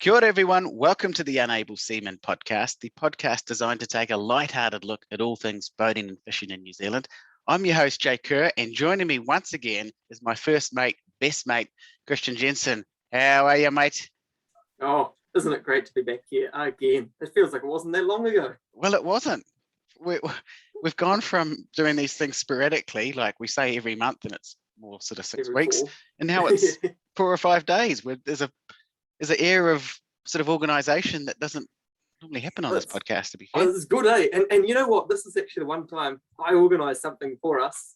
Kia ora, everyone. Welcome to the Unable Seaman podcast, the podcast designed to take a light-hearted look at all things boating and fishing in New Zealand. I'm your host, Jay Kerr, and joining me once again is my first mate, best mate, Christian Jensen. How are you, mate? Oh, isn't it great to be back here again? It feels like it wasn't that long ago. Well, it wasn't. We've gone from doing these things sporadically, like we say every month, and it's more sort of 6 Every weeks, fall. and now it's 4 or 5 days. There's an air of sort of organisation that doesn't normally happen on this podcast, to be fair. This is good, eh? And you know what? This is actually the one time I organised something for us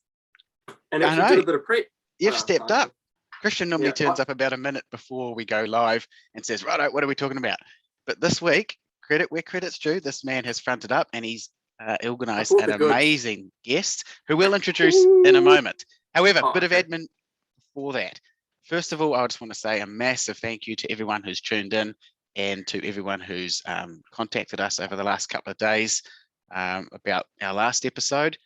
and actually did a bit of prep. You've stepped up. Christian normally turns up about a minute before we go live and says, right, what are we talking about? But this week, credit where credit's due, this man has fronted up and he's organised an amazing guest who we'll introduce in a moment. However, bit of admin before that. First of all, I just want to say a massive thank you to everyone who's tuned in and to everyone who's contacted us over the last couple of days about our last episode.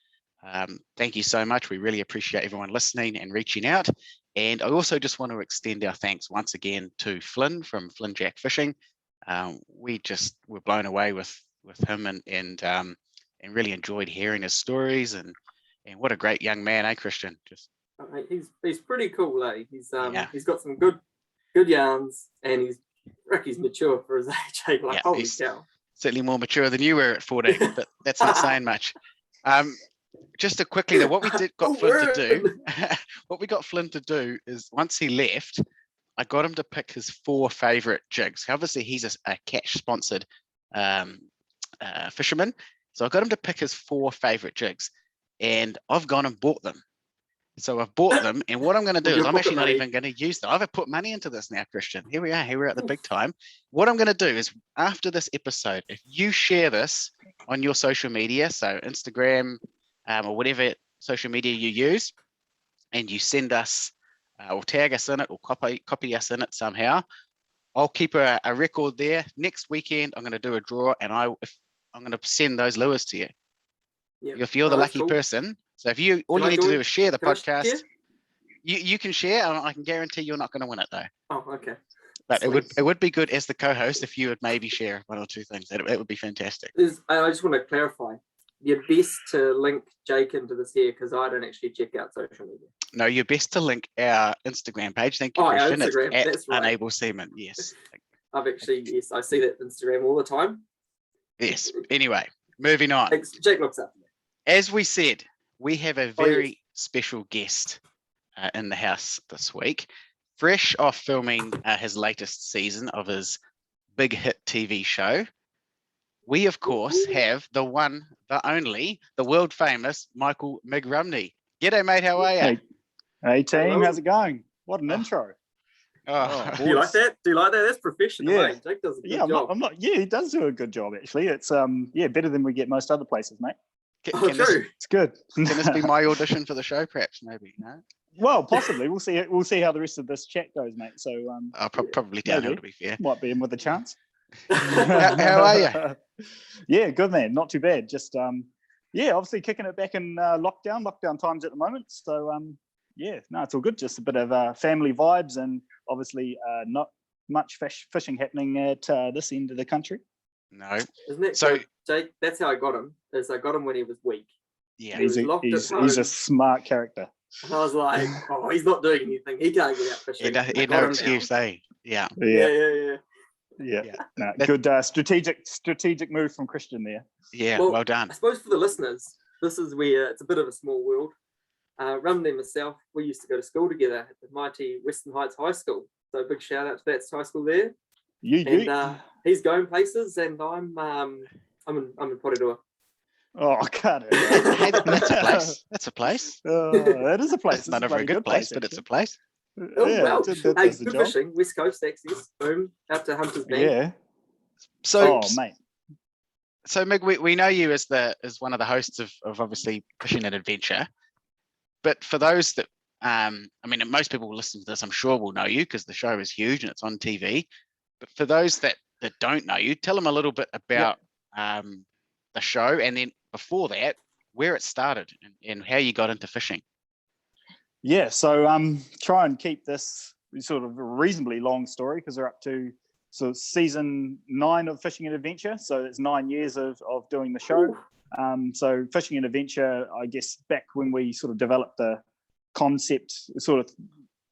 Thank you so much. We really appreciate everyone listening and reaching out. And I also just want to extend our thanks once again to Flynn from Flynn Jack Fishing. We just were blown away with him and really enjoyed hearing his stories and what a great young man, eh, Christian? He's pretty cool, eh? He's got some good yarns, and he's mature for his age. Like, holy cow! Certainly more mature than you were at 14, but that's not saying much. Just to quickly, though, what we got Flynn to do is once he left, I got him to pick his 4 favourite jigs. Obviously, he's a catch-sponsored fisherman, so I got him to pick his 4 favourite jigs, and I've gone and bought them. So I've bought them, and what I'm going to do is I'm actually not even going to use them. I've put money into this now, Christian. Here we are. Here we're at the big time. What I'm going to do is after this episode, if you share this on your social media, so Instagram or whatever social media you use, and you send us or tag us in it or copy us in it somehow, I'll keep a record there. Next weekend, I'm going to do a draw, and I'm going to send those lures to you. Yep. If you're the lucky person. So if all you need to do is share the podcast. You can share. I can guarantee you're not going to win it though. Oh, okay. But it would be good as the co-host if you would maybe share 1 or 2 things. That would be fantastic. I just want to clarify. You're best to link Jake into this here because I don't actually check out social media. No, you're best to link our Instagram page. Thank you, Christian. It's at right. Unable Seaman. Yes. I see that Instagram all the time. Yes. Anyway, moving on. Jake looks up. As we said, we have a very special guest in the house this week, fresh off filming his latest season of his big hit TV show. We, of course, have the one, the only, the world famous Michael Mig Rumney. G'day, mate. How are you? Hey team. Hello. How's it going? What an intro. Do you like that? That's professional, mate. Jake does a good job. He does do a good job, actually. It's better than we get most other places, mate. It's good. Can this be my audition for the show, perhaps? Maybe, no? Well, possibly. We'll see how the rest of this chat goes, mate. So I'll probably downhill, to be fair. Might be in with a chance. How are you? Yeah, good, man. Not too bad. Just obviously kicking it back in lockdown times at the moment. So it's all good. Just a bit of family vibes, and obviously not much fishing happening at this end of the country. No. Isn't it so, Jake? That's how I got him. I got him when he was weak. Yeah, he's a smart character. And I was like, he's not doing anything. He can't get out fishing. He no excuse, eh? Yeah. No, good strategic move from Christian there. Yeah, well done. I suppose for the listeners, this is where it's a bit of a small world. Rumney and myself, we used to go to school together at the mighty Western Heights High School. So big shout out to that high school there. He's going places, and I'm in Porirua. Oh, I can't. Hey, that's a place. That's a place. That is a place. It's not a very good place, but it's a place. Good fishing, West Coast access. Boom, out to Hunter's Bay. Yeah. So, mate. So, Mig, we know you as one of the hosts of obviously Fishing and Adventure, but for those that most people listening to this, I'm sure will know you because the show is huge and it's on TV. But for those that don't know you, tell them a little bit about the show, and then before that, where it started and how you got into fishing. Yeah, so try and keep this sort of a reasonably long story because we're up to so season 9 of Fishing and Adventure. So it's 9 years of doing the show. So Fishing and Adventure, I guess back when we sort of developed the concept, sort of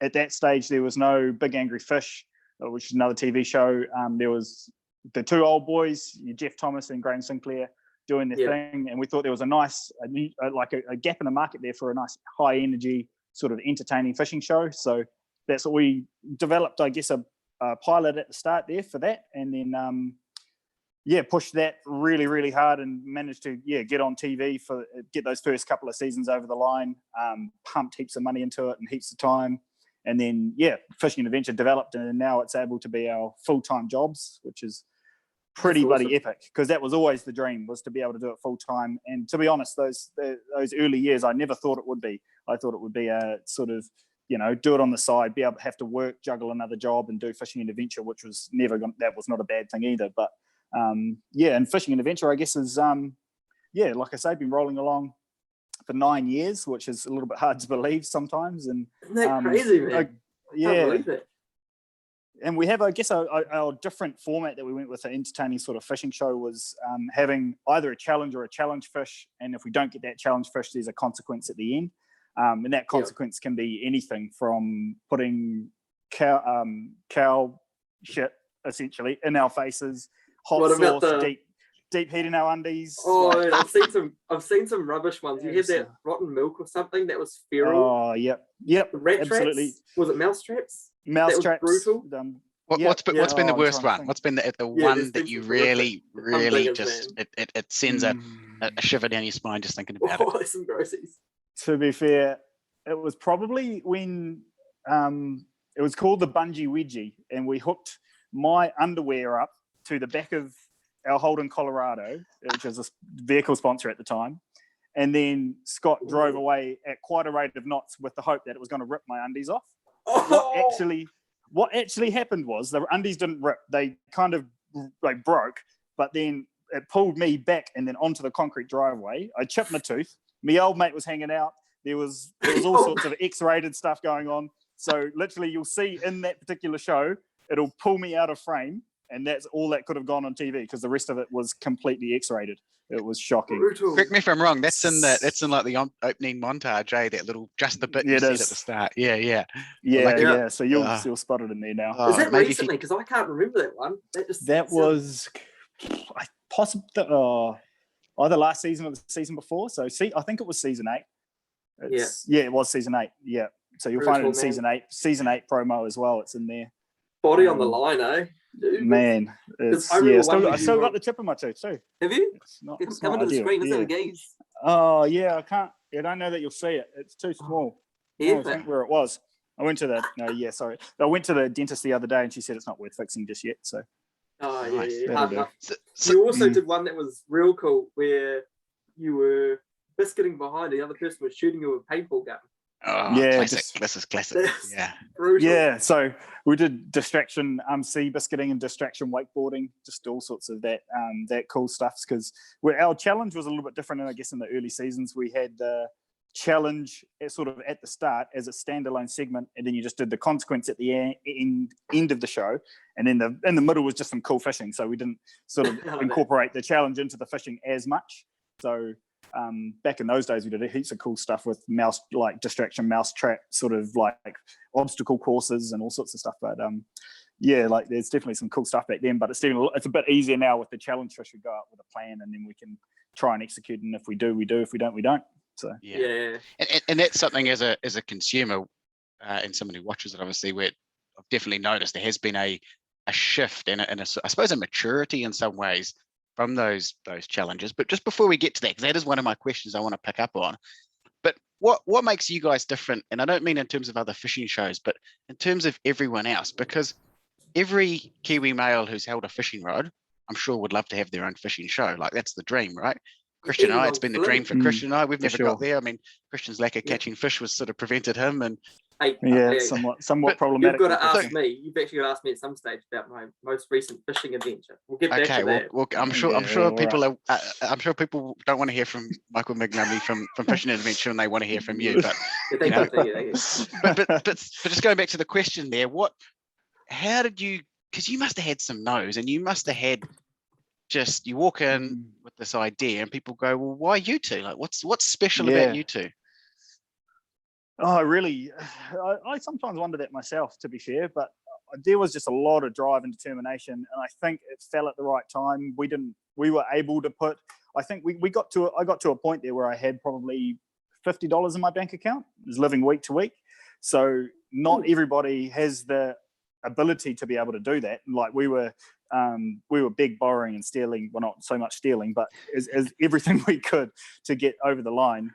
at that stage, there was no Big Angry Fish, which is another TV show. There was the two old boys, Jeff Thomas and Graham Sinclair, doing their thing. And we thought there was a nice, a gap in the market there for a nice high energy, sort of entertaining fishing show. So that's what we developed, I guess, a pilot at the start there for that. And then, pushed that really, really hard and managed to, get on TV get those first couple of seasons over the line, pumped heaps of money into it and heaps of time. And then, Fishing and Adventure developed, and now it's able to be our full-time jobs, which is pretty bloody epic, because that was always the dream, was to be able to do it full-time. And to be honest, those early years, I never thought it would be. I thought it would be a sort of, do it on the side, be able to have to work, juggle another job and do Fishing and Adventure, which was that was not a bad thing either. But and Fishing and Adventure, I guess, is, like I say, been rolling along for 9 years, which is a little bit hard to believe sometimes. And isn't that crazy, man? Can't believe it. And we have, I guess, our different format that we went with, an entertaining sort of fishing show, was having either a challenge or a challenge fish. And if we don't get that challenge fish, there's a consequence at the end. And that consequence can be anything from putting cow shit, essentially, in our faces, hot sauce, deep heat in our undies. Oh, I've seen some rubbish ones. You had that rotten milk or something that was feral. Oh, yep. The rat absolutely. Traps? Was it mouse traps? Mouse traps. Brutal. What's been the worst one? What's been the one that you really just it sends a shiver down your spine just thinking about it? There's some grossies. To be fair, it was probably when it was called the bungee wedgie, and we hooked my underwear up to the back of our Holden Colorado, which was a vehicle sponsor at the time. And then Scott drove away at quite a rate of knots with the hope that it was going to rip my undies off. What actually happened was the undies didn't rip. They kind of broke, but then it pulled me back and then onto the concrete driveway. I chipped my tooth. My old mate was hanging out. There was all sorts of X-rated stuff going on. So literally you'll see in that particular show, it'll pull me out of frame. And that's all that could have gone on TV, because the rest of it was completely X-rated. It was shocking. Brutal. Correct me if I'm wrong. That's in like the opening montage, That little just the bit you said at the start. Yeah. So you'll spot it in there now. Is that recently? Because I can't remember that one. That was possibly either last season or the season before. So I think it was season 8. It was season 8. Yeah. So you'll find it in season 8 promo as well. It's in there. Body on the line, eh? Dude. Man, I still got the tip in my tooth too. Have you? It's coming to the screen. Is that a gaze? Oh yeah, I can't. I don't know that you'll see it. It's too small. Yeah, I think where it was. I went to the dentist the other day, and she said it's not worth fixing just yet. So. Oh yeah. You also did one that was real cool, where you were biscuiting behind, the other person was shooting you with a paintball gun. Oh, yeah, classic. This is classic. Yeah. Brutal. Yeah, so we did distraction sea biscuiting and distraction wakeboarding, just all sorts of that cool stuff, because our challenge was a little bit different. And I guess in the early seasons we had the challenge at the start as a standalone segment, and then you just did the consequence at the end of the show, and then in the middle was just some cool fishing. So we didn't incorporate the challenge into the fishing as much. So back in those days, we did heaps of cool stuff with distraction, mouse trap, obstacle courses and all sorts of stuff. But there's definitely some cool stuff back then. But it's a bit easier now with the challenge fish. We go out with a plan, and then we can try and execute. And if we do, we do. If we don't, we don't. So and that's something as a consumer and someone who watches it, obviously, where I've definitely noticed there has been a shift and I suppose a maturity in some ways from those challenges. But just before we get to that, because that is one of my questions I want to pick up on. But what makes you guys different? And I don't mean in terms of other fishing shows, but in terms of everyone else, because every Kiwi male who's held a fishing rod, I'm sure would love to have their own fishing show. Like that's the dream, right? Christian and I, it's been the dream for Christian and I. We've never got there. I mean, Christian's lack of catching fish was sort of prevented him. And somewhat problematic. You've got to ask me. You've actually got to ask me at some stage about my most recent fishing adventure. We'll get back to that. Well, I'm sure people don't want to hear from Michael Mig Rumney from Fishing and Adventure, and they want to hear from you. But but just going back to the question there, how did you because you must have had some no's, and you must have had just, you walk in with this idea and people go, well, why you two? Like, what's special about you two? Oh, really? I sometimes wonder that myself, to be fair, but there was just a lot of drive and determination, and I think it fell at the right time. We were able to put, I think I got to a point there where I had probably $50 in my bank account. I was living week to week. So not everybody has the ability to be able to do that. Like we were big borrowing and stealing, well, not so much stealing, but as everything we could to get over the line.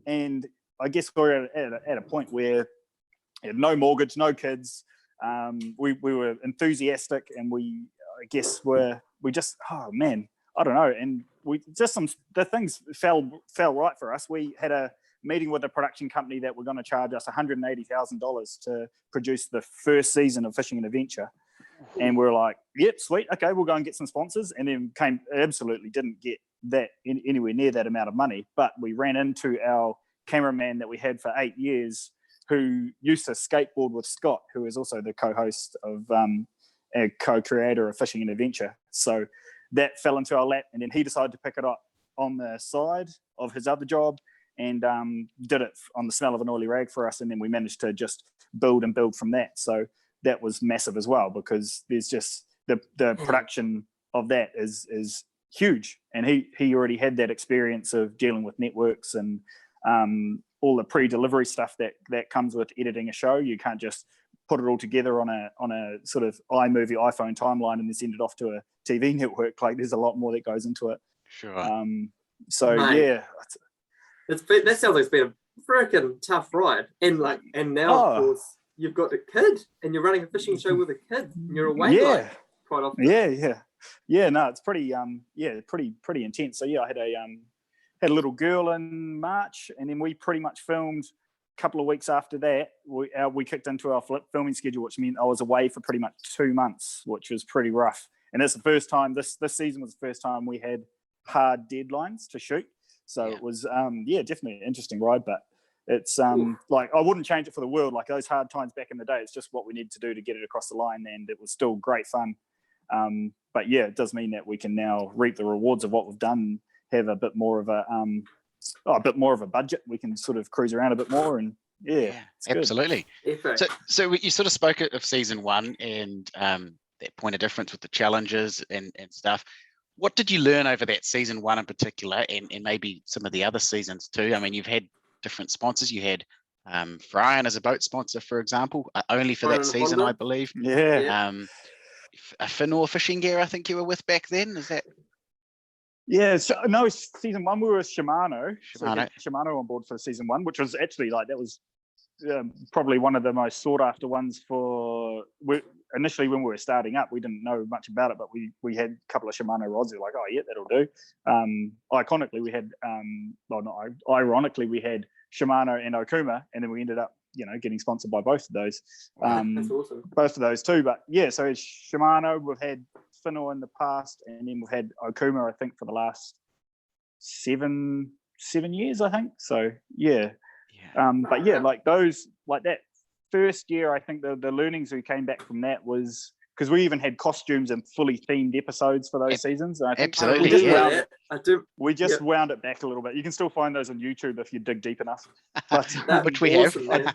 And I guess we're at a point where no mortgage, no kids. We were enthusiastic, and we just, oh man, I don't know. And the things fell right for us. We had a meeting with a production company that were going to charge us $180,000 to produce the first season of Fishing and Adventure. And we're like, yep, sweet. Okay, we'll go and get some sponsors. And then absolutely didn't get that anywhere near that amount of money. But we ran into our cameraman that we had for 8 years, who used to skateboard with Scott, who is also the co-host of a co-creator of Fishing and Adventure. So that fell into our lap, and then he decided to pick it up on the side of his other job, and did it on the smell of an oily rag for us. And then we managed to just build from that. So that was massive as well, because there's just the production of that is huge. And he already had that experience of dealing with networks and all the pre-delivery stuff that comes with editing a show. You can't just put it all together on a sort of iMovie iPhone timeline and then send it off to a TV network. Like, there's a lot more that goes into it. Sure. So Mate, yeah, that sounds like it's been a freaking tough ride. And now of course you've got a kid, and you're running a fishing show with a kid, and you're away quite often. Yeah. No, it's pretty pretty intense. So yeah, I had a little girl in March, and then we pretty much filmed a couple of weeks after that. We kicked into our filming schedule, which meant I was away for pretty much 2 months, which was pretty rough. And it's the first time this season was the first time we had hard deadlines to shoot. So it was definitely an interesting ride, but it's like, I wouldn't change it for the world. Like, those hard times back in the day, it's just what we need to do to get it across the line, and it was still great fun. But yeah, it does mean that we can now reap the rewards of what we've done, have a bit more of a budget. We can sort of cruise around a bit more, and it's absolutely. Good. So you sort of spoke of season 1 and that point of difference with the challenges and stuff. What did you learn over that season 1 in particular, and maybe some of the other seasons too? I mean, you've had different sponsors. You had Brian as a boat sponsor, for example, only for that season, I believe. Yeah. Finor Fishing Gear, I think you were with back then. Is that? Yeah, so no, season 1 we were with Shimano. So Shimano. Shimano on board for season 1, which was actually that was probably one of the most sought after ones initially when we were starting up. We didn't know much about it, but we had a couple of Shimano rods. They're like, oh yeah, that'll do. Ironically, we had Shimano and Okuma, and then we ended up getting sponsored by both of those. That's awesome. Both of those too. But yeah, so it's Shimano, we've had Finor in the past, and then we've had Okuma, I think, for the last seven years, I think. So yeah. But yeah, like that first year, I think the learnings we came back from that was because we even had costumes and fully themed episodes for those seasons. And I think absolutely, we just wound it back a little bit. You can still find those on YouTube if you dig deep enough. But, which we have. We have,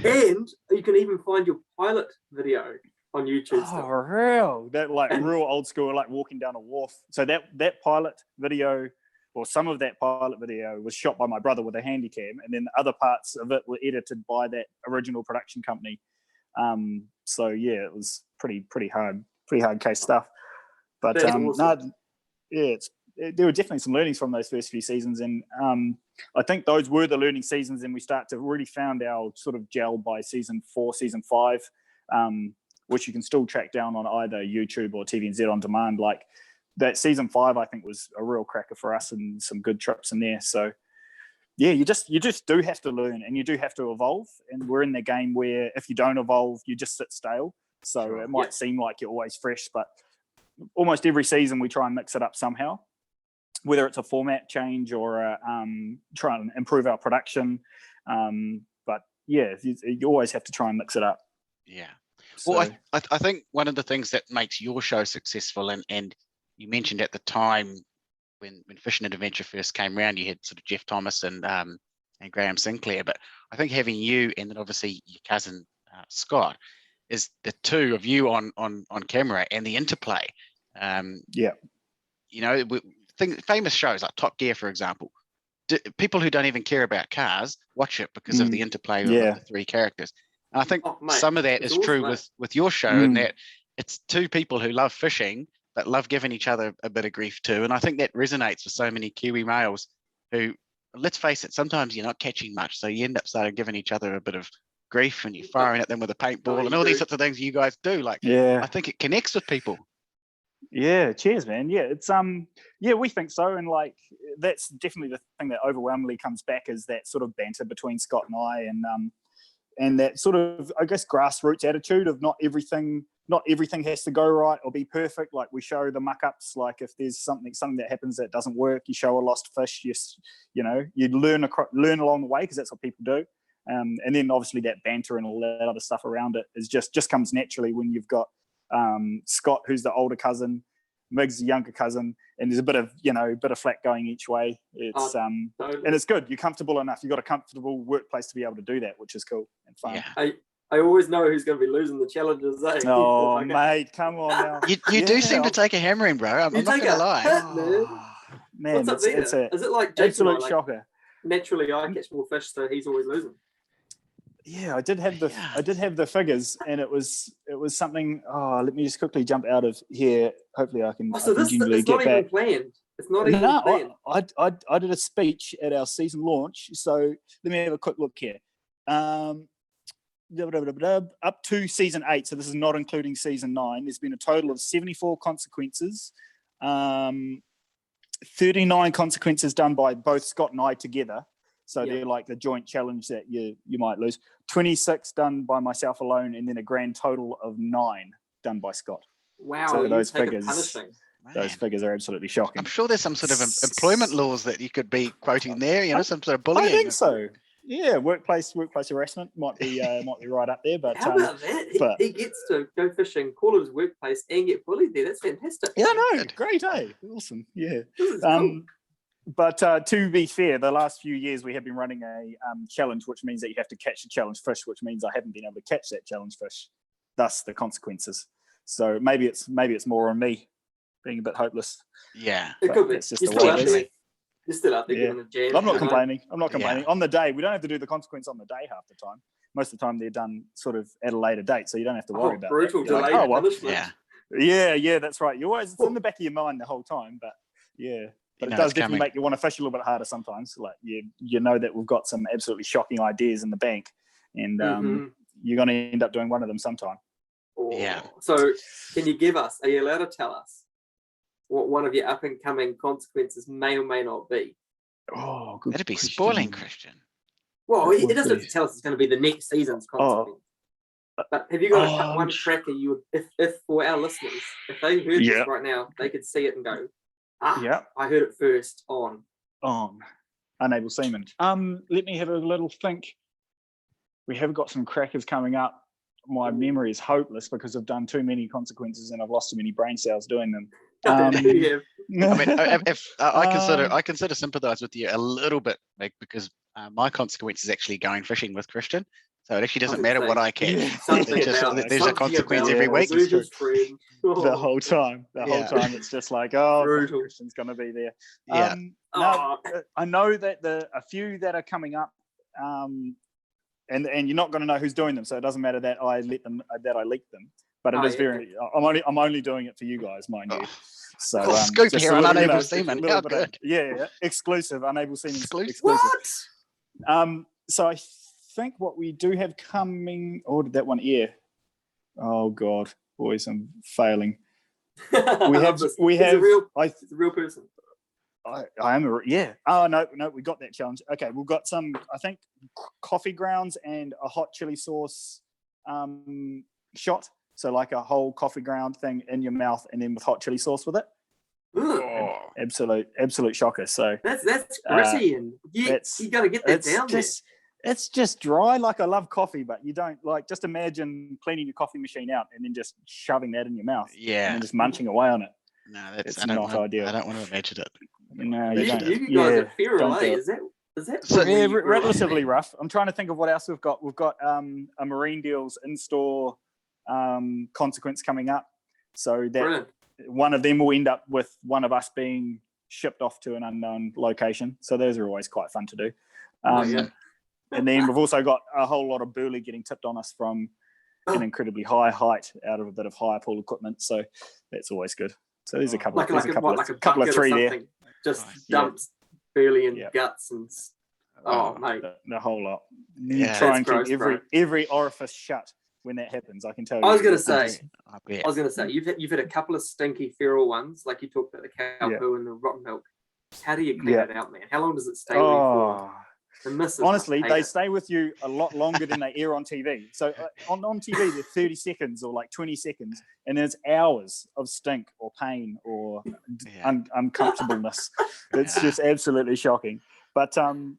and you can even find your pilot video on YouTube. Oh, real! That real old school, like walking down a wharf. So that pilot video, or some of that pilot video, was shot by my brother with a handycam, and then the other parts of it were edited by that original production company. So yeah, it was pretty hard case stuff. But awesome. There were definitely some learnings from those first few seasons, and I think those were the learning seasons, and we start to really found our sort of gel by season 4, season 5, which you can still track down on either YouTube or TVNZ on demand. Like that season 5, I think, was a real cracker for us, and some good trips in there. So yeah, you just do have to learn, and you do have to evolve. And we're in the game where if you don't evolve, you just sit stale. So it might seem like you're always fresh, but almost every season we try and mix it up somehow, whether it's a format change or try and improve our production. But yeah, you always have to try and mix it up. Yeah. So, Well, I think one of the things that makes your show successful, and you mentioned at the time when Fishing and Adventure first came around, you had sort of Jeff Thomas and Graham Sinclair, but I think having you and then obviously your cousin Scott is the two of you on camera and the interplay. You know, famous shows like Top Gear, for example. People who don't even care about cars watch it because of the interplay of the three characters. And I think some of that is awesome, true with your show, in that it's two people who love fishing but love giving each other a bit of grief too. And I think that resonates with so many Kiwi males who, let's face it, sometimes you're not catching much, so you end up starting giving each other a bit of grief, and you're firing at them with a paintball and all these sorts of things you guys do. Like, I think it connects with people. Yeah, cheers, man. Yeah, it's we think so, and like that's definitely the thing that overwhelmingly comes back is that sort of banter between Scott and I, and that sort of, I guess, grassroots attitude of not everything has to go right or be perfect. Like, we show the muck ups. Like, if there's something that happens that doesn't work, you show a lost fish. You learn along the way, because that's what people do. And then obviously that banter and all that other stuff around it is just comes naturally when you've got Scott, who's the older cousin, Mig's the younger cousin, and there's a bit of flack going each way. It's and it's good. You're comfortable enough. You've got a comfortable workplace to be able to do that, which is cool and fun. Yeah. I always know who's going to be losing the challenges. Eh? Oh, mate, come on now. You do seem to take a hammering, bro. I'm not going to lie. Man, what's up it's is it like Jason absolute shocker. Naturally, I catch more fish, so he's always losing. Yeah, I did have the figures, and it was something. Oh, let me just quickly jump out of here. Hopefully, I can. So it's not even planned. It's not even planned. I did a speech at our season launch. So let me have a quick look here. Up to season 8, so this is not including season 9. There's been a total of 74 consequences. 39 consequences done by both Scott and I together. So they're like the joint challenge that you might lose. 26 done by myself alone, and then a grand total of 9 done by Scott. Wow, so those figures are absolutely shocking. I'm sure there's some sort of employment laws that you could be quoting there, some sort of bullying. I think so. Yeah, workplace harassment might be right up there. But how about that? He gets to go fishing, call it his workplace, and get bullied there. That's fantastic. Yeah, I know. Great, eh? Awesome. Yeah. Cool. But to be fair, the last few years we have been running a challenge, which means that you have to catch a challenge fish, which means I haven't been able to catch that challenge fish. Thus the consequences. So maybe it's more on me being a bit hopeless. Yeah, it could be. It's just the way it is. You're still out there giving a jam. I'm not complaining. Yeah. On the day, we don't have to do the consequence on the day half the time. Most of the time, they're done sort of at a later date, so you don't have to worry about brutal delay. Punishment. Yeah, that's right. It's in the back of your mind the whole time, but yeah. But it does definitely make you want to fish a little bit harder sometimes. Like you know that we've got some absolutely shocking ideas in the bank, and you're going to end up doing one of them sometime. Yeah. So, can you give us? Are you allowed to tell us what one of your up and coming consequences may or may not be? Oh, good. That'd be spoiling, Christian. Well, it doesn't have to tell us it's going to be the next season's consequence. But have you got one tracker you would, if for our listeners, if they heard this right now, they could see it and go, I heard it first on Unable Seaman. Let me have a little think. We have got some crackers coming up. My memory is hopeless because I've done too many consequences and I've lost too many brain cells doing them. I mean, I can sort of sympathise with you a little bit, Meg, because my consequence is actually going fishing with Christian. So it actually doesn't matter what I catch. There's a consequence every week. The whole time. It's just like, Christian's going to be there. Yeah. I know that a few that are coming up, and you're not going to know who's doing them, so it doesn't matter that I leaked them. But it is very. I'm only doing it for you guys, mind you. So scoop here on Unable Seaman. How good? Exclusive Unable Seaman. Exclusive. What? So I think what we do have coming. Or did that one air? Oh God, boys, I'm failing. We have. It's a real person. I am Oh no, we got that challenge. Okay, we've got some. I think coffee grounds and a hot chili sauce shot. So like a whole coffee ground thing in your mouth, and then with hot chili sauce with it. Absolute shocker. So that's gritty, and you got to get that down there. It's just dry. Like, I love coffee, but you don't like, just imagine cleaning your coffee machine out and then just shoving that in your mouth. Yeah. And then just munching away on it. No, it's not ideal. I don't want to imagine it. No, you don't. you guys are feral, eh? Is that So, yeah, relatively rough. I'm trying to think of what else we've got. We've got a Marine Deals in-store consequence coming up. So that Brilliant. one of them will end up with one of us being shipped off to an unknown location. So those are always quite fun to do. And then we've also got a whole lot of burley getting tipped on us from an incredibly high height out of a bit of higher pool equipment. So that's always good. So there's a couple, couple of three there. Just dumps burley and guts and mate, the whole lot. Yeah. Try and keep every orifice shut when that happens. I can tell you. I was going to say you've had a couple of stinky feral ones, like you talked about the cow poo and the rotten milk. How do you clean it out, man? How long does it stay with you for? Honestly, they stay with you a lot longer than they air on TV. So on TV, they're 30 seconds or like 20 seconds, and there's hours of stink or pain or uncomfortableness. It's just absolutely shocking. But no,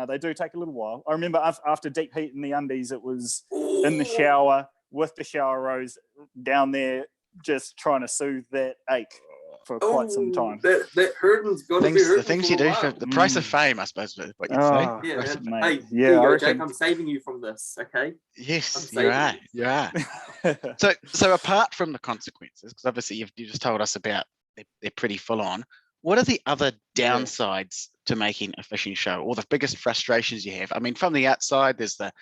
they do take a little while. I remember after deep heat in the undies, it was in the shower with the shower rose down there, just trying to soothe that ache for quite some time. That hurting's got to be hurting. The things you do for the price of fame, I suppose, what you'd say. Yeah, mate. Hey, I Jake, I'm saving you from this, okay? Yes, you are. So apart from the consequences, because obviously you just told us about they're pretty full on, what are the other downsides to making a fishing show, or the biggest frustrations you have? I mean, from the outside, there's the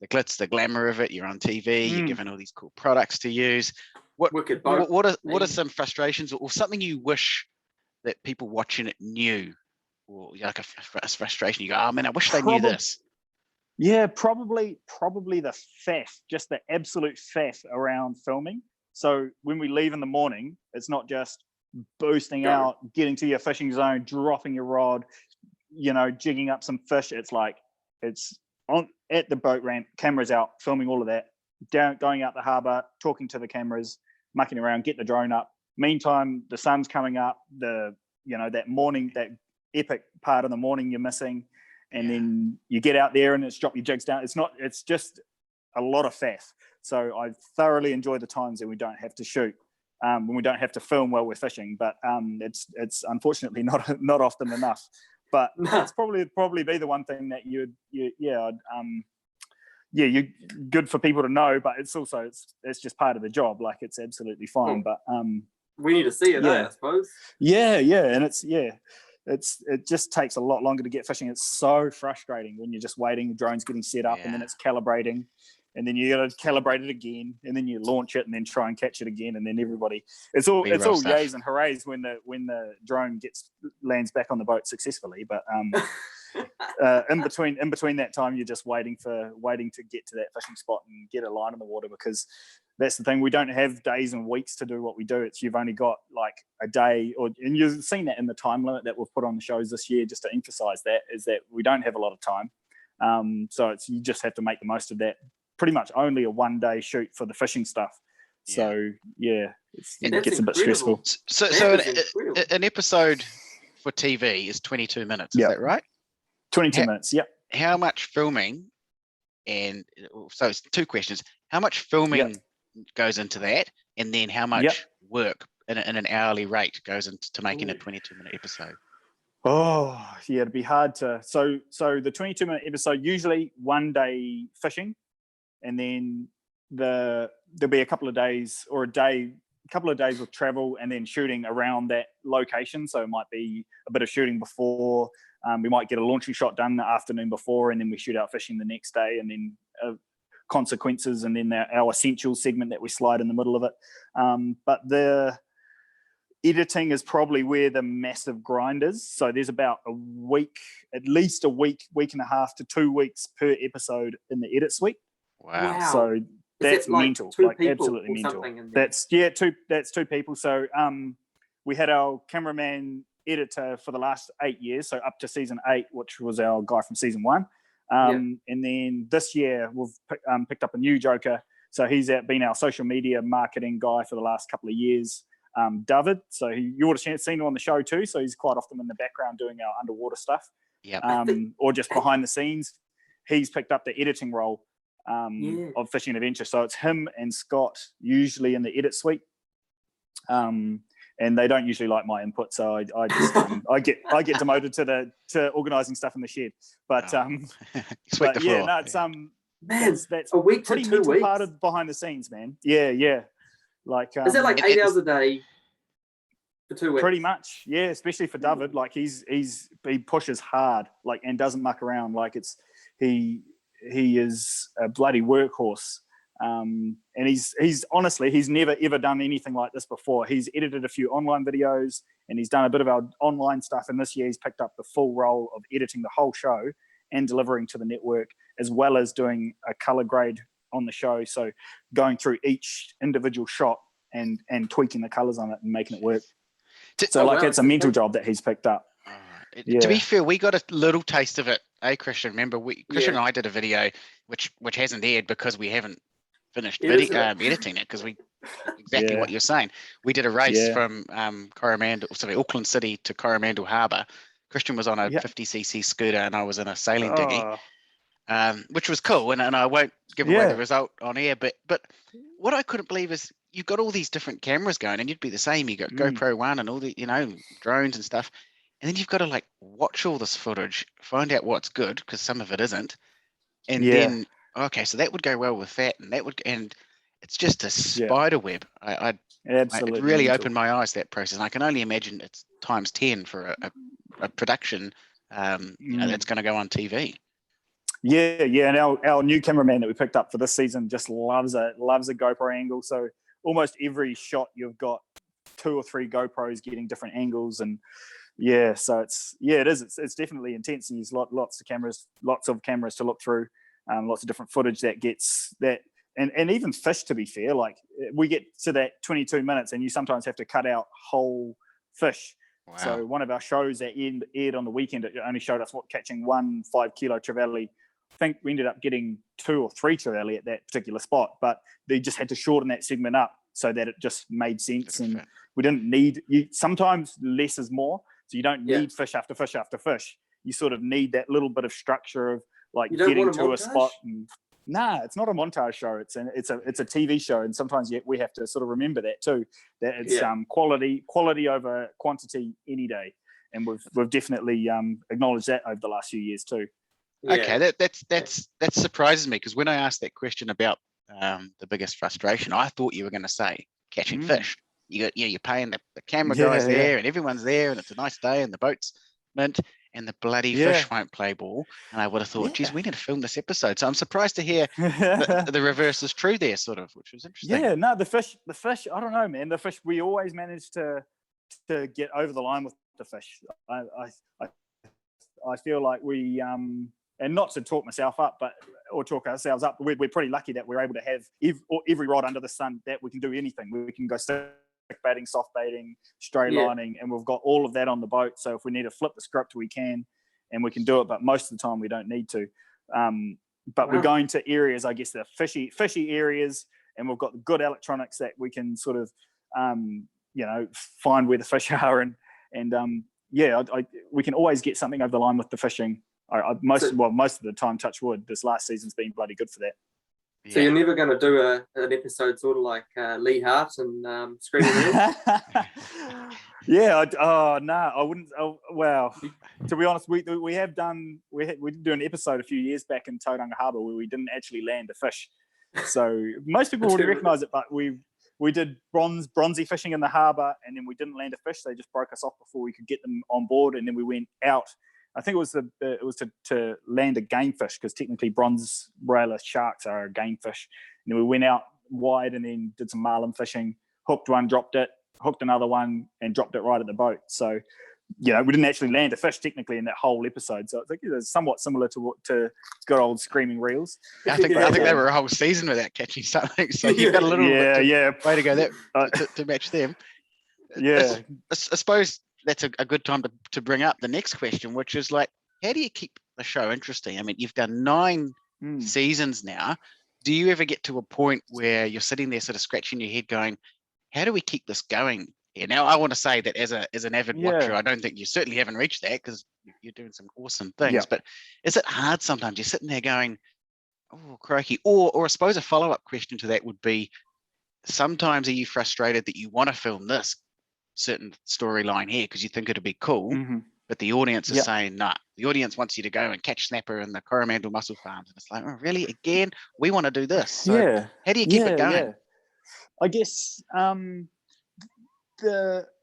glitz, the glamour of it. You're on TV, you're given all these cool products to use. What are some frustrations or something you wish that people watching it knew, or like a frustration? You go, oh man, I wish they knew this. Yeah, probably the faff, just the absolute faff around filming. So when we leave in the morning, it's not just boosting out, getting to your fishing zone, dropping your rod, jigging up some fish. It's like it's on at the boat ramp, cameras out, filming all of that, going out the harbour, talking to the cameras, mucking around, get the drone up. Meantime, the sun's coming up, that morning, that epic part of the morning you're missing, and then you get out there and it's drop your jigs down. It's just a lot of faff. So I thoroughly enjoy the times that we don't have to shoot, when we don't have to film while we're fishing, but it's unfortunately not often enough. But it's probably be the one thing that you're good for people to know, but it's also it's just part of the job. Like, it's absolutely fine. But we need to see it, I suppose. And it just takes a lot longer to get fishing. It's so frustrating when you're just waiting, the drone's getting set up, and then it's calibrating, and then you got to calibrate it again, and then you launch it, and then try and catch it again, and then everybody, it's all yays and hoorays when the drone lands back on the boat successfully. But in between that time, you're just waiting to get to that fishing spot and get a line in the water, because that's the thing, we don't have days and weeks to do what we do. You've only got like a day, and you've seen that in the time limit that we've put on the shows this year, just to emphasize that, is that we don't have a lot of time. So you just have to make the most of that. Pretty much only a one-day shoot for the fishing stuff. So it gets a bit stressful. So an episode for TV is 22 minutes. Is that right? 22 minutes. Yep. How much filming? And so it's two questions. How much filming goes into that, and then how much work in an hourly rate goes into making a 22-minute episode? Oh, yeah, it'd be hard to. So the 22-minute episode, usually one day fishing, and then there'll be a couple of days of travel, and then shooting around that location. So it might be a bit of shooting before. We might get a launching shot done the afternoon before, and then we shoot out fishing the next day, and then consequences, and then our essential segment that we slide in the middle of it. But the editing is probably where the massive grind is. So there's about at least a week and a half to 2 weeks per episode in the edit suite. Wow. So that's mental, like absolutely mental. That's two people. So we had our cameraman editor for the last 8 years, so up to season 8, which was our guy from season 1. And then this year we've picked up a new joker. So he's been our social media marketing guy for the last couple of years, David. So you would have seen him on the show too. So he's quite often in the background doing our underwater stuff, or just behind the scenes. he's picked up the editing role of Fishing Adventure. So it's him and Scott usually in the edit suite. And they don't usually like my input, so I just I get demoted to organising stuff in the shed. But Sweep the floor. yeah, no, it's Man, that's a week to pretty 2 mental weeks. part of behind the scenes, man. Yeah. Like Is that like 8 hours a day for 2 weeks? Pretty much, yeah. Especially for David, like he pushes hard, like, and doesn't muck around. Like he is a bloody workhorse. And he's honestly, he's never ever done anything like this before. He's edited a few online videos and he's done a bit of our online stuff. And this year he's picked up the full role of editing the whole show and delivering to the network, as well as doing a color grade on the show. So going through each individual shot and tweaking the colors on it and making it work. So it's a mental job that he's picked up. To be fair, we got a little taste of it, Christian? Remember, Christian and I did a video which hasn't aired because we haven't finished editing it, because exactly what you're saying. We did a race from Auckland City to Coromandel Harbour. Christian was on a 50cc scooter and I was in a sailing dinghy, which was cool. And I won't give away the result on air, but what I couldn't believe is you've got all these different cameras going, and you'd be the same. You got GoPro One and all the drones and stuff, and then you've got to like watch all this footage, find out what's good, because some of it isn't, and then so that would go well with that, and it's just a spider web. It really opened my eyes, that process, and I can only imagine it's times 10 for a production that's going to go on TV. And our new cameraman that we picked up for this season just loves a GoPro angle. So almost every shot you've got 2 or 3 GoPros getting different angles, and so it's definitely intense, and there's lots of cameras to look through, lots of different footage that gets that. And even fish, to be fair, like we get to that 22 minutes and you sometimes have to cut out whole fish. Wow. So one of our shows that aired on the weekend, it only showed us catching 1 5-kilo trevally. I think we ended up getting 2 or 3 trevally at that particular spot, but they just had to shorten that segment up so that it just made sense. And we didn't need, sometimes less is more. So you don't need fish after fish after fish. You sort of need that little bit of structure of like getting to a spot. And it's not a montage show. It's a TV show, and sometimes we have to sort of remember that too. That it's quality over quantity any day, and we've definitely acknowledged that over the last few years too. Okay, that surprises me, because when I asked that question about the biggest frustration, I thought you were going to say catching fish. You're paying the camera guys there, and everyone's there, and it's a nice day, and the boat's mint, and the bloody fish won't play ball. And I would have thought, geez, we need to film this episode. So I'm surprised to hear the reverse is true there, sort of, which was interesting. Yeah, no, the fish, I don't know, man. The fish, we always manage to get over the line with the fish. I feel like we, and not to talk myself up, or talk ourselves up, we're pretty lucky that we're able to have every rod under the sun that we can do anything. We can go stick baiting, soft baiting, straight lining, and we've got all of that on the boat. So if we need to flip the script, we can, and we can do it. But most of the time, we don't need to. But we're going to areas, I guess, the fishy areas, and we've got good electronics that we can sort of, find where the fish are, and we can always get something over the line with the fishing. Most of the time, touch wood, this last season's been bloody good for that. So you're never going to do an episode sort of like Lee Hart and Screaming Eels? I wouldn't. Well, to be honest, we did do an episode a few years back in Tauranga Harbour where we didn't actually land a fish. So most people would recognise it, but we did bronzy fishing in the harbour, and then we didn't land a fish. They just broke us off before we could get them on board, and then we went out. I think it was to land a game fish, because technically bronze railer sharks are a game fish. And then we went out wide and then did some marlin fishing, hooked one, dropped it, hooked another one, and dropped it right at the boat. So, we didn't actually land a fish technically in that whole episode. So it's somewhat similar to good old Screaming Reels. I think they were a whole season without catching something. So you've got a little way to go to match them. Yeah, I suppose that's a good time to bring up the next question, which is like, how do you keep the show interesting? I mean, you've done 9 seasons now. Do you ever get to a point where you're sitting there sort of scratching your head going, how do we keep this going Yeah, now I want to say that as an avid watcher, I don't think you certainly haven't reached that because you're doing some awesome things. But is it hard sometimes? You're sitting there going, "Oh, crikey!" Or I suppose a follow-up question to that would be: sometimes are you frustrated that you want to film this certain storyline here because you think it'd be cool, but the audience is saying, "Nah." The audience wants you to go and catch snapper in the Coromandel mussel farms, and it's like, "Oh, really? Again? We want to do this." So how do you keep it going? Yeah. I guess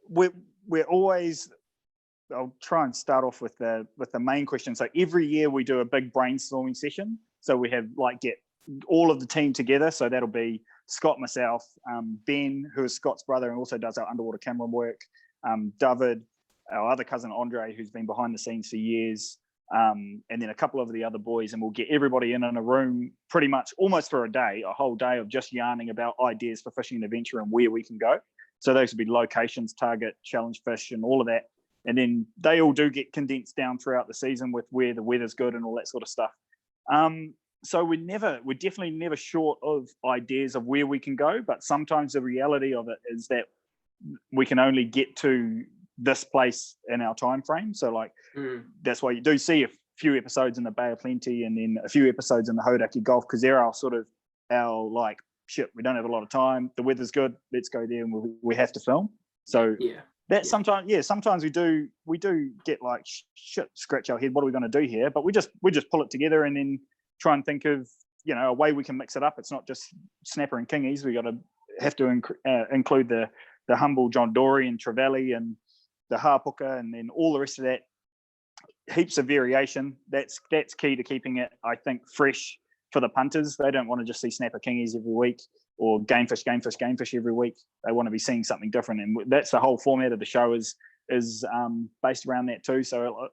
we're always. I'll try and start off with the main question. So every year we do a big brainstorming session. So we have get all of the team together. So that'll be Scott, myself, Ben, who is Scott's brother and also does our underwater camera work, David, our other cousin Andre, who's been behind the scenes for years, and then a couple of the other boys, and we'll get everybody in a room pretty much almost for a whole day of just yarning about ideas for fishing and adventure and where we can go. So those would be locations, target, challenge fish, and all of that. And then they all do get condensed down throughout the season with where the weather's good and all that sort of stuff. So we're definitely never short of ideas of where we can go, but sometimes the reality of it is that we can only get to this place in our time frame. So that's why you do see a few episodes in the Bay of Plenty and then a few episodes in the Hodaki Gulf, because they're our sort of our shit, we don't have a lot of time, the weather's good, let's go there and we have to film. So sometimes we do get shit, scratch our head, what are we going to do here? But we just pull it together and then try and think of a way we can mix it up. It's not just snapper and kingies. We have to include the humble John Dory and Trevally and the Hapuka and then all the rest of that. Heaps of variation. That's key to keeping it, I think, fresh for the punters. They don't want to just see snapper kingies every week or gamefish every week. They want to be seeing something different, and that's the whole format of the show is based around that too. So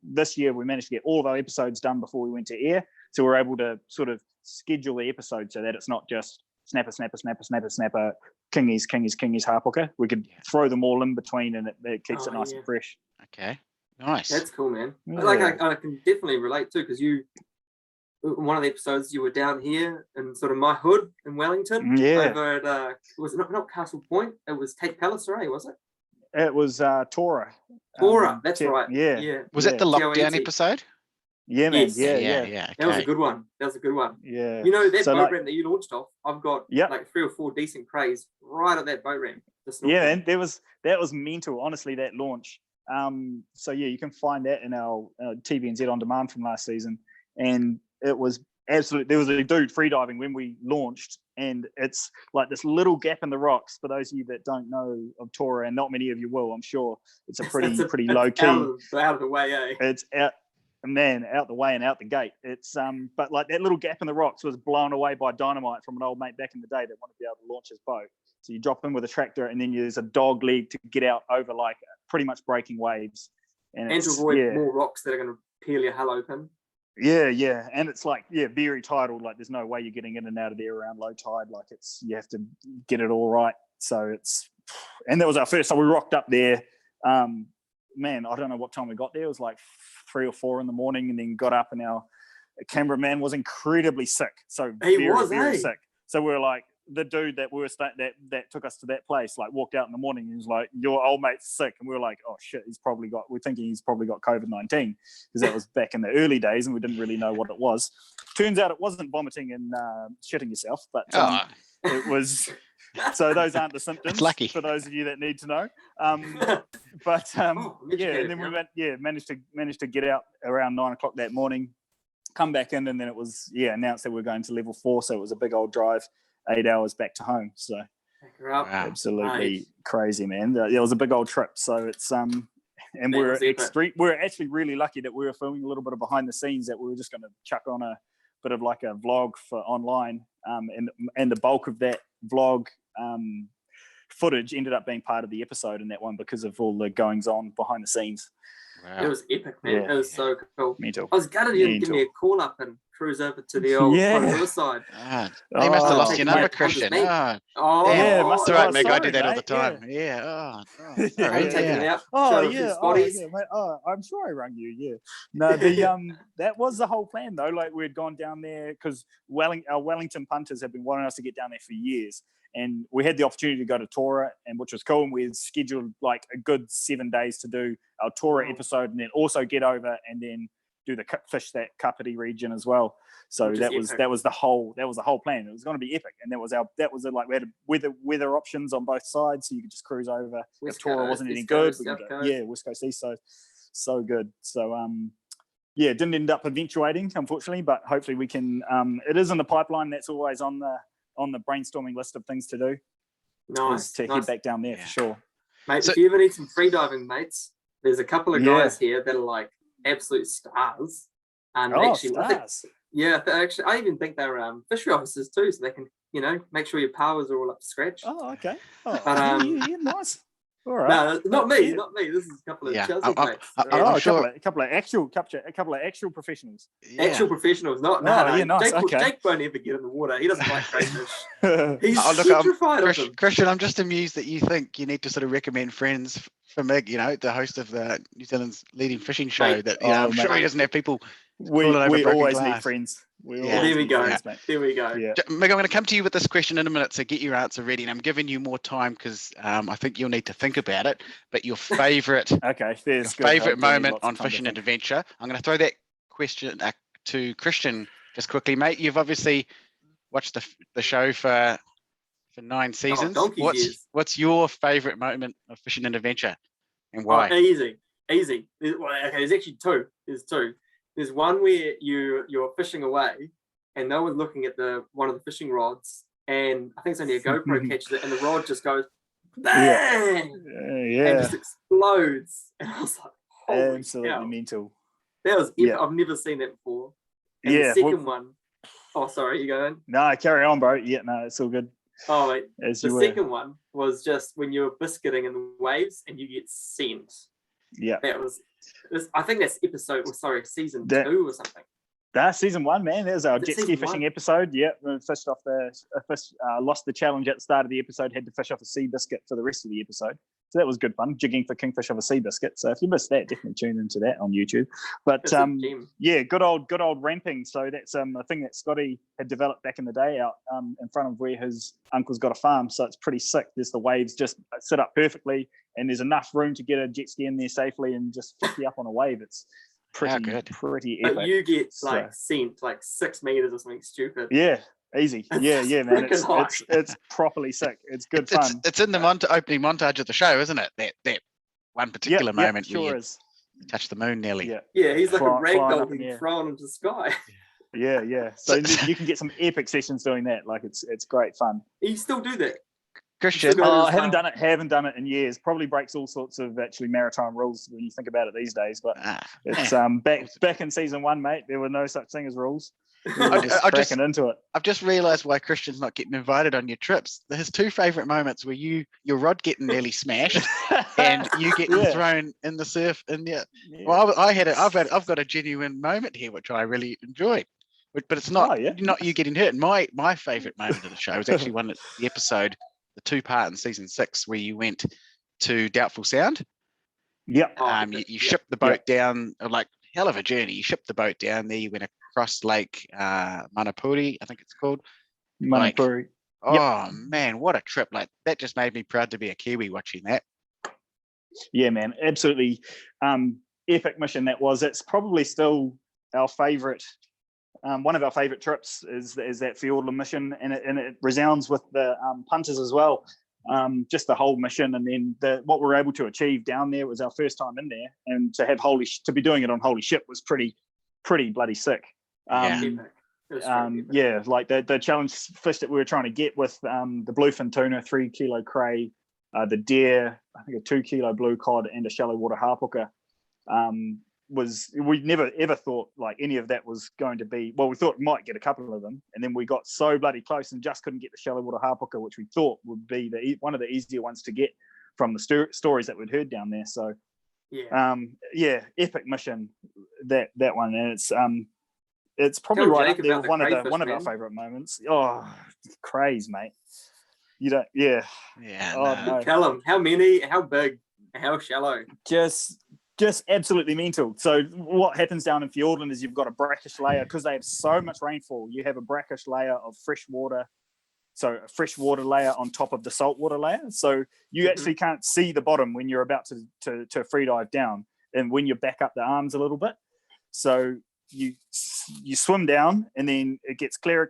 this year we managed to get all of our episodes done before we went to air, so we're able to sort of schedule the episode so that it's not just snapper, kingies, Hapuka. We could throw them all in between, and it keeps it nice and fresh. Okay, nice. That's cool, man. Yeah. I can definitely relate too, because one of the episodes you were down here in sort of my hood in Wellington, over at was it not Castle Point? It was Cape Palliser, was it? It was Tora. That's right. Yeah. Was it the lockdown episode? Yeah, man. Yes. Yeah. Okay. That was a good one. Yeah. That boat ramp that you launched off, I've got 3 or 4 decent crays right at that boat ramp. Yeah, and that was mental, honestly, that launch. So you can find that in our TVNZ on demand from last season, and it was absolutely, there was a dude freediving when we launched, and it's like this little gap in the rocks. For those of you that don't know of Tora, and not many of you will, I'm sure, it's a pretty low key. Out of the way, eh? It's out the way and out the gate. It's but that little gap in the rocks was blown away by dynamite from an old mate back in the day that wanted to be able to launch his boat. So you drop in with a tractor, and then you use a dog leg to get out over pretty much breaking waves, and to avoid more rocks that are going to peel your hull open. Yeah, and it's very tidal. There's no way you're getting in and out of there around low tide. You have to get it all right. So and that was our first. So we rocked up there. Man, I don't know what time we got there. It was 3 or 4 in the morning, and then got up, and our cameraman was incredibly sick. So very sick. So we were the dude that that took us to that place, walked out in the morning and he was like, "Your old mate's sick," and we were like, "Oh shit, we're thinking he's probably got COVID-19," because that was back in the early days and we didn't really know what it was. Turns out it wasn't vomiting and shitting yourself, but it was. So those aren't the symptoms. It's lucky for those of you that need to know. And then we managed to get out around 9 o'clock that morning, come back in, and then it was announced that we're going to level 4. So it was a big old drive, 8 hours back to home. So absolutely crazy, man. It was a big old trip. So it's and we're actually really lucky that we were filming a little bit of behind the scenes, that we were just going to chuck on a bit of a vlog for online, and the bulk of that vlog footage ended up being part of the episode in that one because of all the goings on behind the scenes. Wow. It was epic, man. It was so cool. Mental. I was gutted you didn't give me a call up and cruise over to the old Honolulu side. They must have lost take your me number, out to Christian. Hunter's Yeah, Damn. must That's all right, Mig. I sorry, do that all the mate, time. Yeah. I'm taking it out. Oh showed yeah, a few spotties. mate. I'm sure I rang you. Yeah, no, the that was the whole plan though. Like we'd gone down there because our Wellington punters have been wanting us to get down there for years, and we had the opportunity to go to Tora, and which was cool. And we had scheduled like a good 7 days to do our Tora episode, and then also get over and then do the fish that Kapiti region as well. So that was the whole plan. It was going to be epic, and we had weather options on both sides, so you could just cruise over. If Tora wasn't any good, we could go, West Coast East, so good. So it didn't end up eventuating, unfortunately, but hopefully we can. It is in the pipeline. That's always on the brainstorming list of things to do. Nice to head back down there for sure, mate. So, if you ever need some free diving mates, there's a couple of guys here that are like absolute stars. Stars. I even think they're fishery officers too, so they can, make sure your powers are all up to scratch. Oh, okay. Nice. All right. No, not me. This is a couple of Chelsea mates. I'm sure a couple of actual professionals. Actual professionals, not. Nice. Jake won't ever get in the water. He doesn't like crayfish. He's petrified of them. Christian, I'm just amused that you think you need to sort of recommend friends for Mig, the host of the New Zealand's leading fishing show. I'm sure he doesn't have people. We always need friends. There we go. Yeah. Mig, I'm going to come to you with this question in a minute, so get your answer ready. And I'm giving you more time because I think you'll need to think about it. But your favourite, moment on Fishing and Adventure. I'm going to throw that question to Christian just quickly, mate. You've obviously watched the show for 9 seasons. What's your favourite moment of Fishing and Adventure, and why? Easy. There's actually two. There's one where you're fishing away and no one's looking at one of the fishing rods, and I think it's only a GoPro catches it, and the rod just goes bang, and just explodes. And I was like, holy absolutely mental. That was I've never seen that before. And the second one. Oh, sorry, you going? No, carry on, bro. Yeah, no, it's all good. Oh, wait. The second one was just when you're biscuiting in the waves and you get sent. Yeah. I think that's season 2 or something. That's season 1, man. There's our jet ski fishing episode. Yeah, we fished off lost the challenge at the start of the episode, had to fish off a sea biscuit for the rest of the episode. So that was good fun, jigging for kingfish off a sea biscuit. So if you missed that, definitely tune into that on YouTube. But good old ramping. So that's a thing that Scotty had developed back in the day out in front of where his uncle's got a farm. So it's pretty sick. There's the waves just sit up perfectly, and there's enough room to get a jet ski in there safely and just flick you up on a wave. It's pretty epic. But you get sent 6 meters or something stupid. Yeah. Easy. Yeah, man. It's properly sick. It's good fun. It's in the opening montage of the show, isn't it? That one particular moment where you touch the moon nearly. Yeah, he's like a ragdoll being thrown into the sky. Yeah. So you can get some epic sessions doing that. Like it's great fun. You still do that? Christian? I haven't done it in years. Probably breaks all sorts of actually maritime rules when you think about it these days. But it's back in season 1, mate. There were no such thing as rules. I've just realised why Christian's not getting invited on your trips. His 2 favourite moments were your rod getting nearly smashed and you getting thrown in the surf in there. Well, I've got a genuine moment here which I really enjoyed, but it's not you getting hurt. My favourite moment of the show was actually the episode, the 2-part in season 6 where you went to Doubtful Sound. Yeah. You shipped the boat down, like hell of a journey. You shipped the boat down there. You went across Lake Manapuri, I think it's called. Manapuri. Oh man, what a trip! Like that just made me proud to be a Kiwi watching that. Yeah, man, absolutely epic mission that was. It's probably still our favourite. One of our favourite trips is that Fiordland mission, and it resounds with the punters as well. Just the whole mission, and then what we were able to achieve down there was our first time in there, and to have to be doing it on Holy Ship was pretty bloody sick. Like the challenge fish that we were trying to get with the bluefin tuna, 3 kilo cray, the deer, I think a 2 kilo blue cod, and a shallow water harpooker. We never ever thought like any of that was going to be. Well, we thought we might get a couple of them, and then we got so bloody close and just couldn't get the shallow water harpooker, which we thought would be one of the easier ones to get from the stories that we'd heard down there. So epic mission, that one, and it's it's probably Tell right Jake up there about with one of crayfish, our man. favourite moments. Oh, craze, mate. You don't, yeah. Yeah. Oh, No. no. Tell him how many, how big, how shallow. Just absolutely mental. So what happens down in Fiordland is you've got a brackish layer because they have so much rainfall. You have a brackish layer of fresh water, so a fresh water layer on top of the saltwater layer. So you actually can't see the bottom when you're about to free dive down, and when you back up the arms a little bit. So you swim down, and then it gets clearer,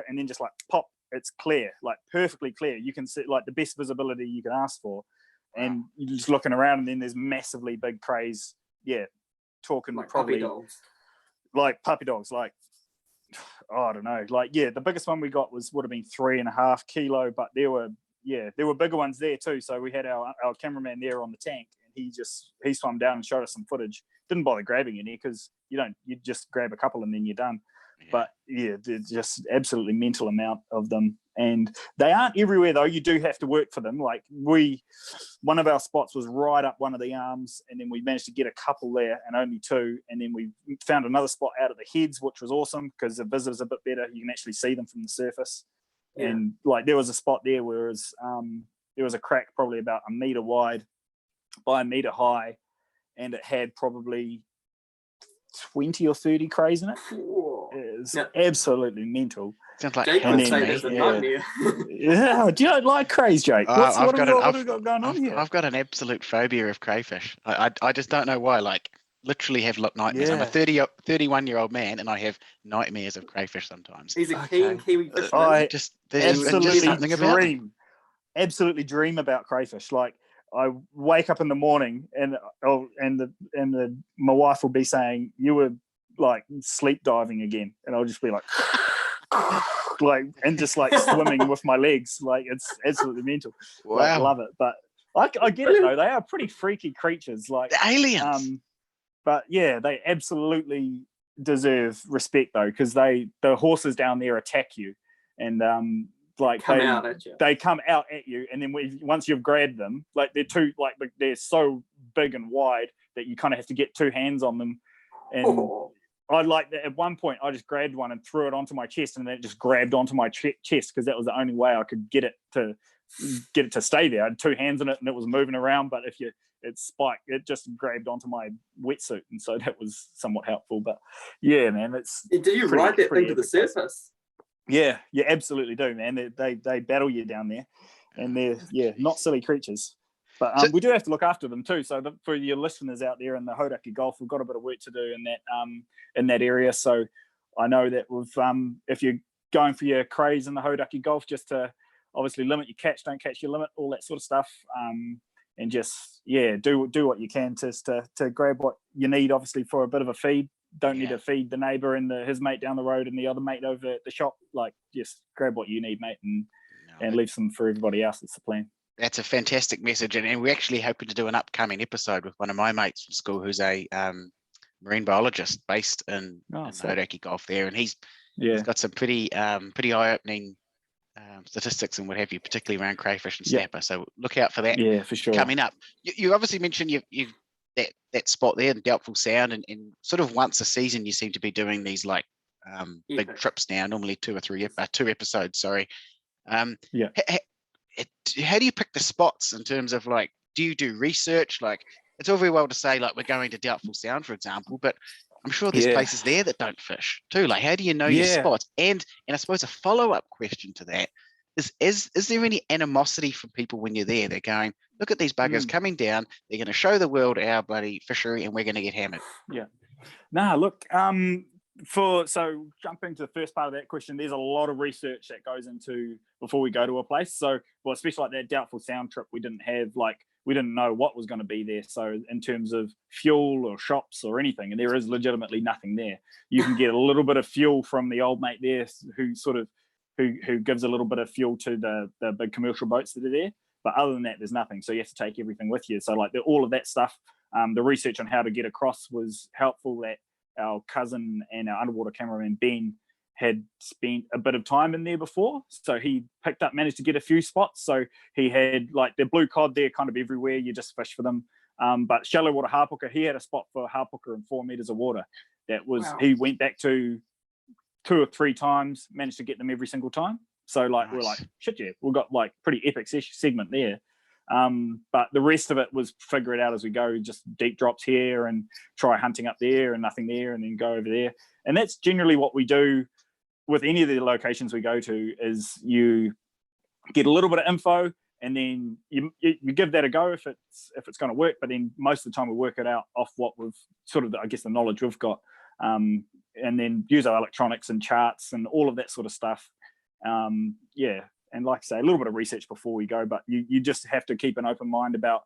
and then just like pop, it's clear, like perfectly clear. You can see like the best visibility you can ask for. And you're just looking around, and then there's massively big crays. Yeah, talking Like probably puppy dogs. like puppy dogs. Like, oh, I don't know. Like, yeah, the biggest one we got would have been 3.5 kilo, but there were bigger ones there too. So we had our cameraman there on the tank, and he swam down and showed us some footage. Didn't bother grabbing any because you just grab a couple and then you're done. Yeah. But yeah, there's just absolutely mental amount of them, and they aren't everywhere though. You do have to work for them. Like one of our spots was right up one of the arms, and then we managed to get a couple there and only 2, and then we found another spot out at the heads, which was awesome because the visitor's a bit better. You can actually see them from the surface. Yeah. And like there was a spot there where there was a crack probably about 1 meter wide by 1 meter high, and it had probably 20 or 30 crays in it. It's absolutely mental. Sounds like Jake would say that's a nightmare. Yeah, do you like crays, Jake? What have we got going on here? I've got an absolute phobia of crayfish. I just don't know why. Like, literally have nightmares. Yeah. I'm a 31-year-old man, and I have nightmares of crayfish sometimes. He's a keen Kiwi fisherman. I absolutely dream about crayfish. Like, I wake up in the morning, and my wife will be saying, "You were like sleep diving again," and I'll just be like, and just like swimming with my legs. Like, it's absolutely mental. Wow, like, I love it. But I get it though. They are pretty freaky creatures, like the aliens. But yeah, they absolutely deserve respect though, because the horses down there attack you, and they come out at you, and then once you've grabbed them, like they're so big and wide that you kind of have to get 2 hands on them. And I like that. At one point I just grabbed one and threw it onto my chest, and then it just grabbed onto my chest because that was the only way I could get it to stay there. I had 2 hands in it, and it was moving around, but it spiked, it just grabbed onto my wetsuit, and so that was somewhat helpful. But yeah, man, do you ride that thing to the surface? Yeah, you absolutely do, man. They battle you down there, and they're not silly creatures. But we do have to look after them too. So for your listeners out there in the Hauraki Gulf, we've got a bit of work to do in that area. So I know that if you're going for your crays in the Hauraki Gulf, just to obviously limit your catch, don't catch your limit, all that sort of stuff, and just do what you can to grab what you need, obviously, for a bit of a feed. Don't need to feed the neighbour and his mate down the road and the other mate over at the shop. Like, just grab what you need, mate, and leave some for everybody else. That's the plan. That's a fantastic message, and we're actually hoping to do an upcoming episode with one of my mates from school who's a marine biologist based in the Hauraki Gulf there, and he's got some pretty eye-opening statistics and what have you, particularly around crayfish and snapper. So look out for that. Yeah, for sure. Coming up, you obviously mentioned you that spot there in Doubtful Sound, and sort of once a season you seem to be doing these like big trips now, normally 2 episodes. Sorry. How do you pick the spots in terms of, like, do you do research? Like, it's all very well to say, like, we're going to Doubtful Sound, for example, but I'm sure there's places there that don't fish too. Like, how do you know your spots? And I suppose a follow-up question to that is there any animosity from people when you're there? They're going, look at these buggers coming down, they're going to show the world our bloody fishery, and we're going to get hammered. Look, so jumping to the first part of that question, there's a lot of research that goes into before we go to a place. So, well, especially like that Doubtful Sound trip, we didn't know what was going to be there. So in terms of fuel or shops or anything, and there is legitimately nothing there. You can get a little bit of fuel from the old mate there who gives a little bit of fuel to the big commercial boats that are there. But other than that, there's nothing. So you have to take everything with you. So like all of that stuff, the research on how to get across was helpful. That our cousin and our underwater cameraman Ben had spent a bit of time in there before, so he managed to get a few spots. So he had like the blue cod there kind of everywhere, you just fish for them. But shallow water harpooker, he had a spot for harpooker in 4 meters of water. That was He went back to 2 or 3 times, managed to get them every single time. So like, we're like, shit, yeah, we've got like pretty epic segment there. But the rest of it was figure it out as we go, just deep drops here and try hunting up there and nothing there, and then go over there. And that's generally what we do with any of the locations we go to, is you get a little bit of info, and then you give that a go if it's going to work. But then most of the time we work it out off what we've sort of, I guess, the knowledge we've got, and then use our electronics and charts and all of that sort of stuff. And like I say, a little bit of research before we go, but you just have to keep an open mind about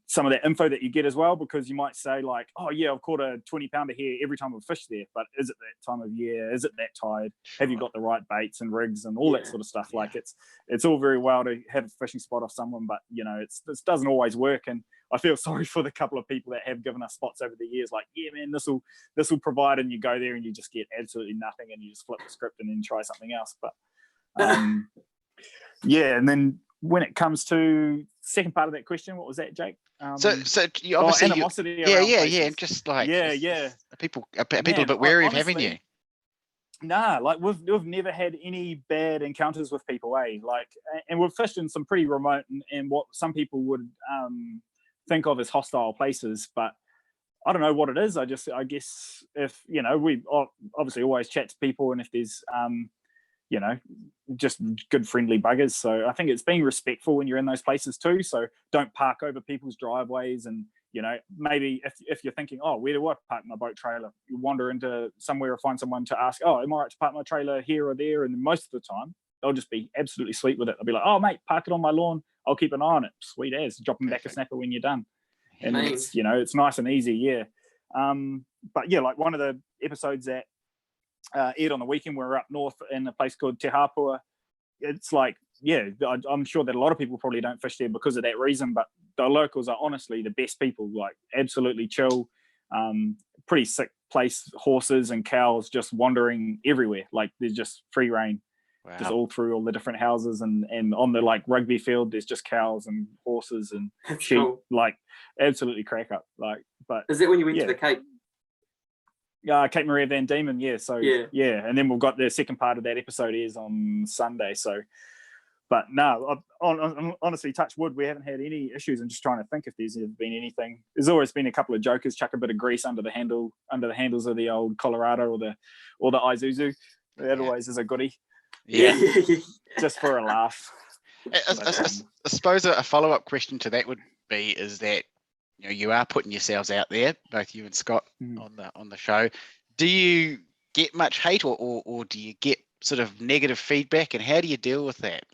some of that info that you get as well, because you might say like, oh yeah, I've caught a 20 pounder here every time I've fished there, but is it that time of year? Is it that tide? Have you got the right baits and rigs and all that sort of stuff? Like it's all very well to have a fishing spot off someone, but you know, this doesn't always work. And I feel sorry for the couple of people that have given us spots over the years, like, yeah, man, this will provide, and you go there and you just get absolutely nothing, and you just flip the script and then try something else. But and then when it comes to second part of that question, what was that, Jake? So you obviously animosity. And just like people a bit wary of having you. Nah, like we've never had any bad encounters with people, like, and we've fished in some pretty remote and what some people would think of as hostile places, but I don't know what it is. I guess if, you know, we obviously always chat to people, and if there's you know, just good friendly buggers. So I think it's being respectful when you're in those places too. So don't park over people's driveways, and you know, maybe if you're thinking, oh, where do I park my boat trailer? You wander into somewhere or find someone to ask, oh, am I right to park my trailer here or there? And most of the time they'll just be absolutely sweet with it. They'll be like, oh mate, park it on my lawn. I'll keep an eye on it. Sweet as. Drop them back a snapper when you're done. And it's, you know, it's nice and easy. Yeah. But yeah, like one of the episodes that aired on the weekend, we're up north in a place called Te Hapua. It's like, yeah, I'm sure that a lot of people probably don't fish there because of that reason, but the locals are honestly the best people, like absolutely chill, pretty sick place, horses and cows just wandering everywhere. Like there's just free reign, just all through all the different houses, and on the like rugby field, there's just cows and horses and sheep, like absolutely crack up. Like, but is that when you went to the Cape? Cape Maria Van Diemen, and then we've got the second part of that episode is on Sunday. So, but no, honestly, touch wood, we haven't had any issues. I'm just trying to think if there's been anything. There's always been a couple of jokers chuck a bit of grease under the handles of the old Colorado or the Isuzu. That always is a goodie. Yeah, just for a laugh. I suppose a follow-up question to that would be, is that, you know, you are putting yourselves out there, both you and Scott, on the show. Do you get much hate, or do you get sort of negative feedback, and how do you deal with that?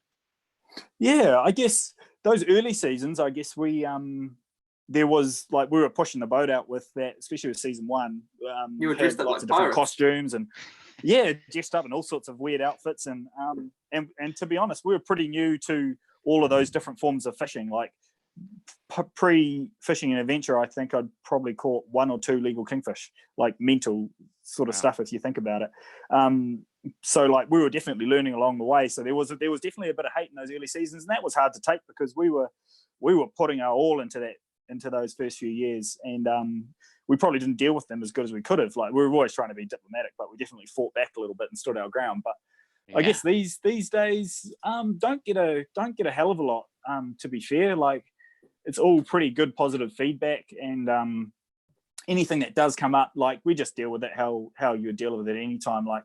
Yeah, I guess those early seasons, I guess we there was like, we were pushing the boat out with that, especially with season 1. You were dressed up lots like of different pirates. Costumes and dressed up in all sorts of weird outfits, and to be honest, we were pretty new to all of those different forms of fishing. Like pre-fishing and adventure, I think I'd probably caught 1 or 2 legal kingfish, like mental sort of stuff if you think about it. So like we were definitely learning along the way. So there was definitely a bit of hate in those early seasons, and that was hard to take because we were putting our all into those first few years, and we probably didn't deal with them as good as we could have. Like we were always trying to be diplomatic, but we definitely fought back a little bit and stood our ground. But I guess these days don't get a hell of a lot, to be fair. Like it's all pretty good positive feedback, and anything that does come up, like we just deal with it how you would deal with it any time. Like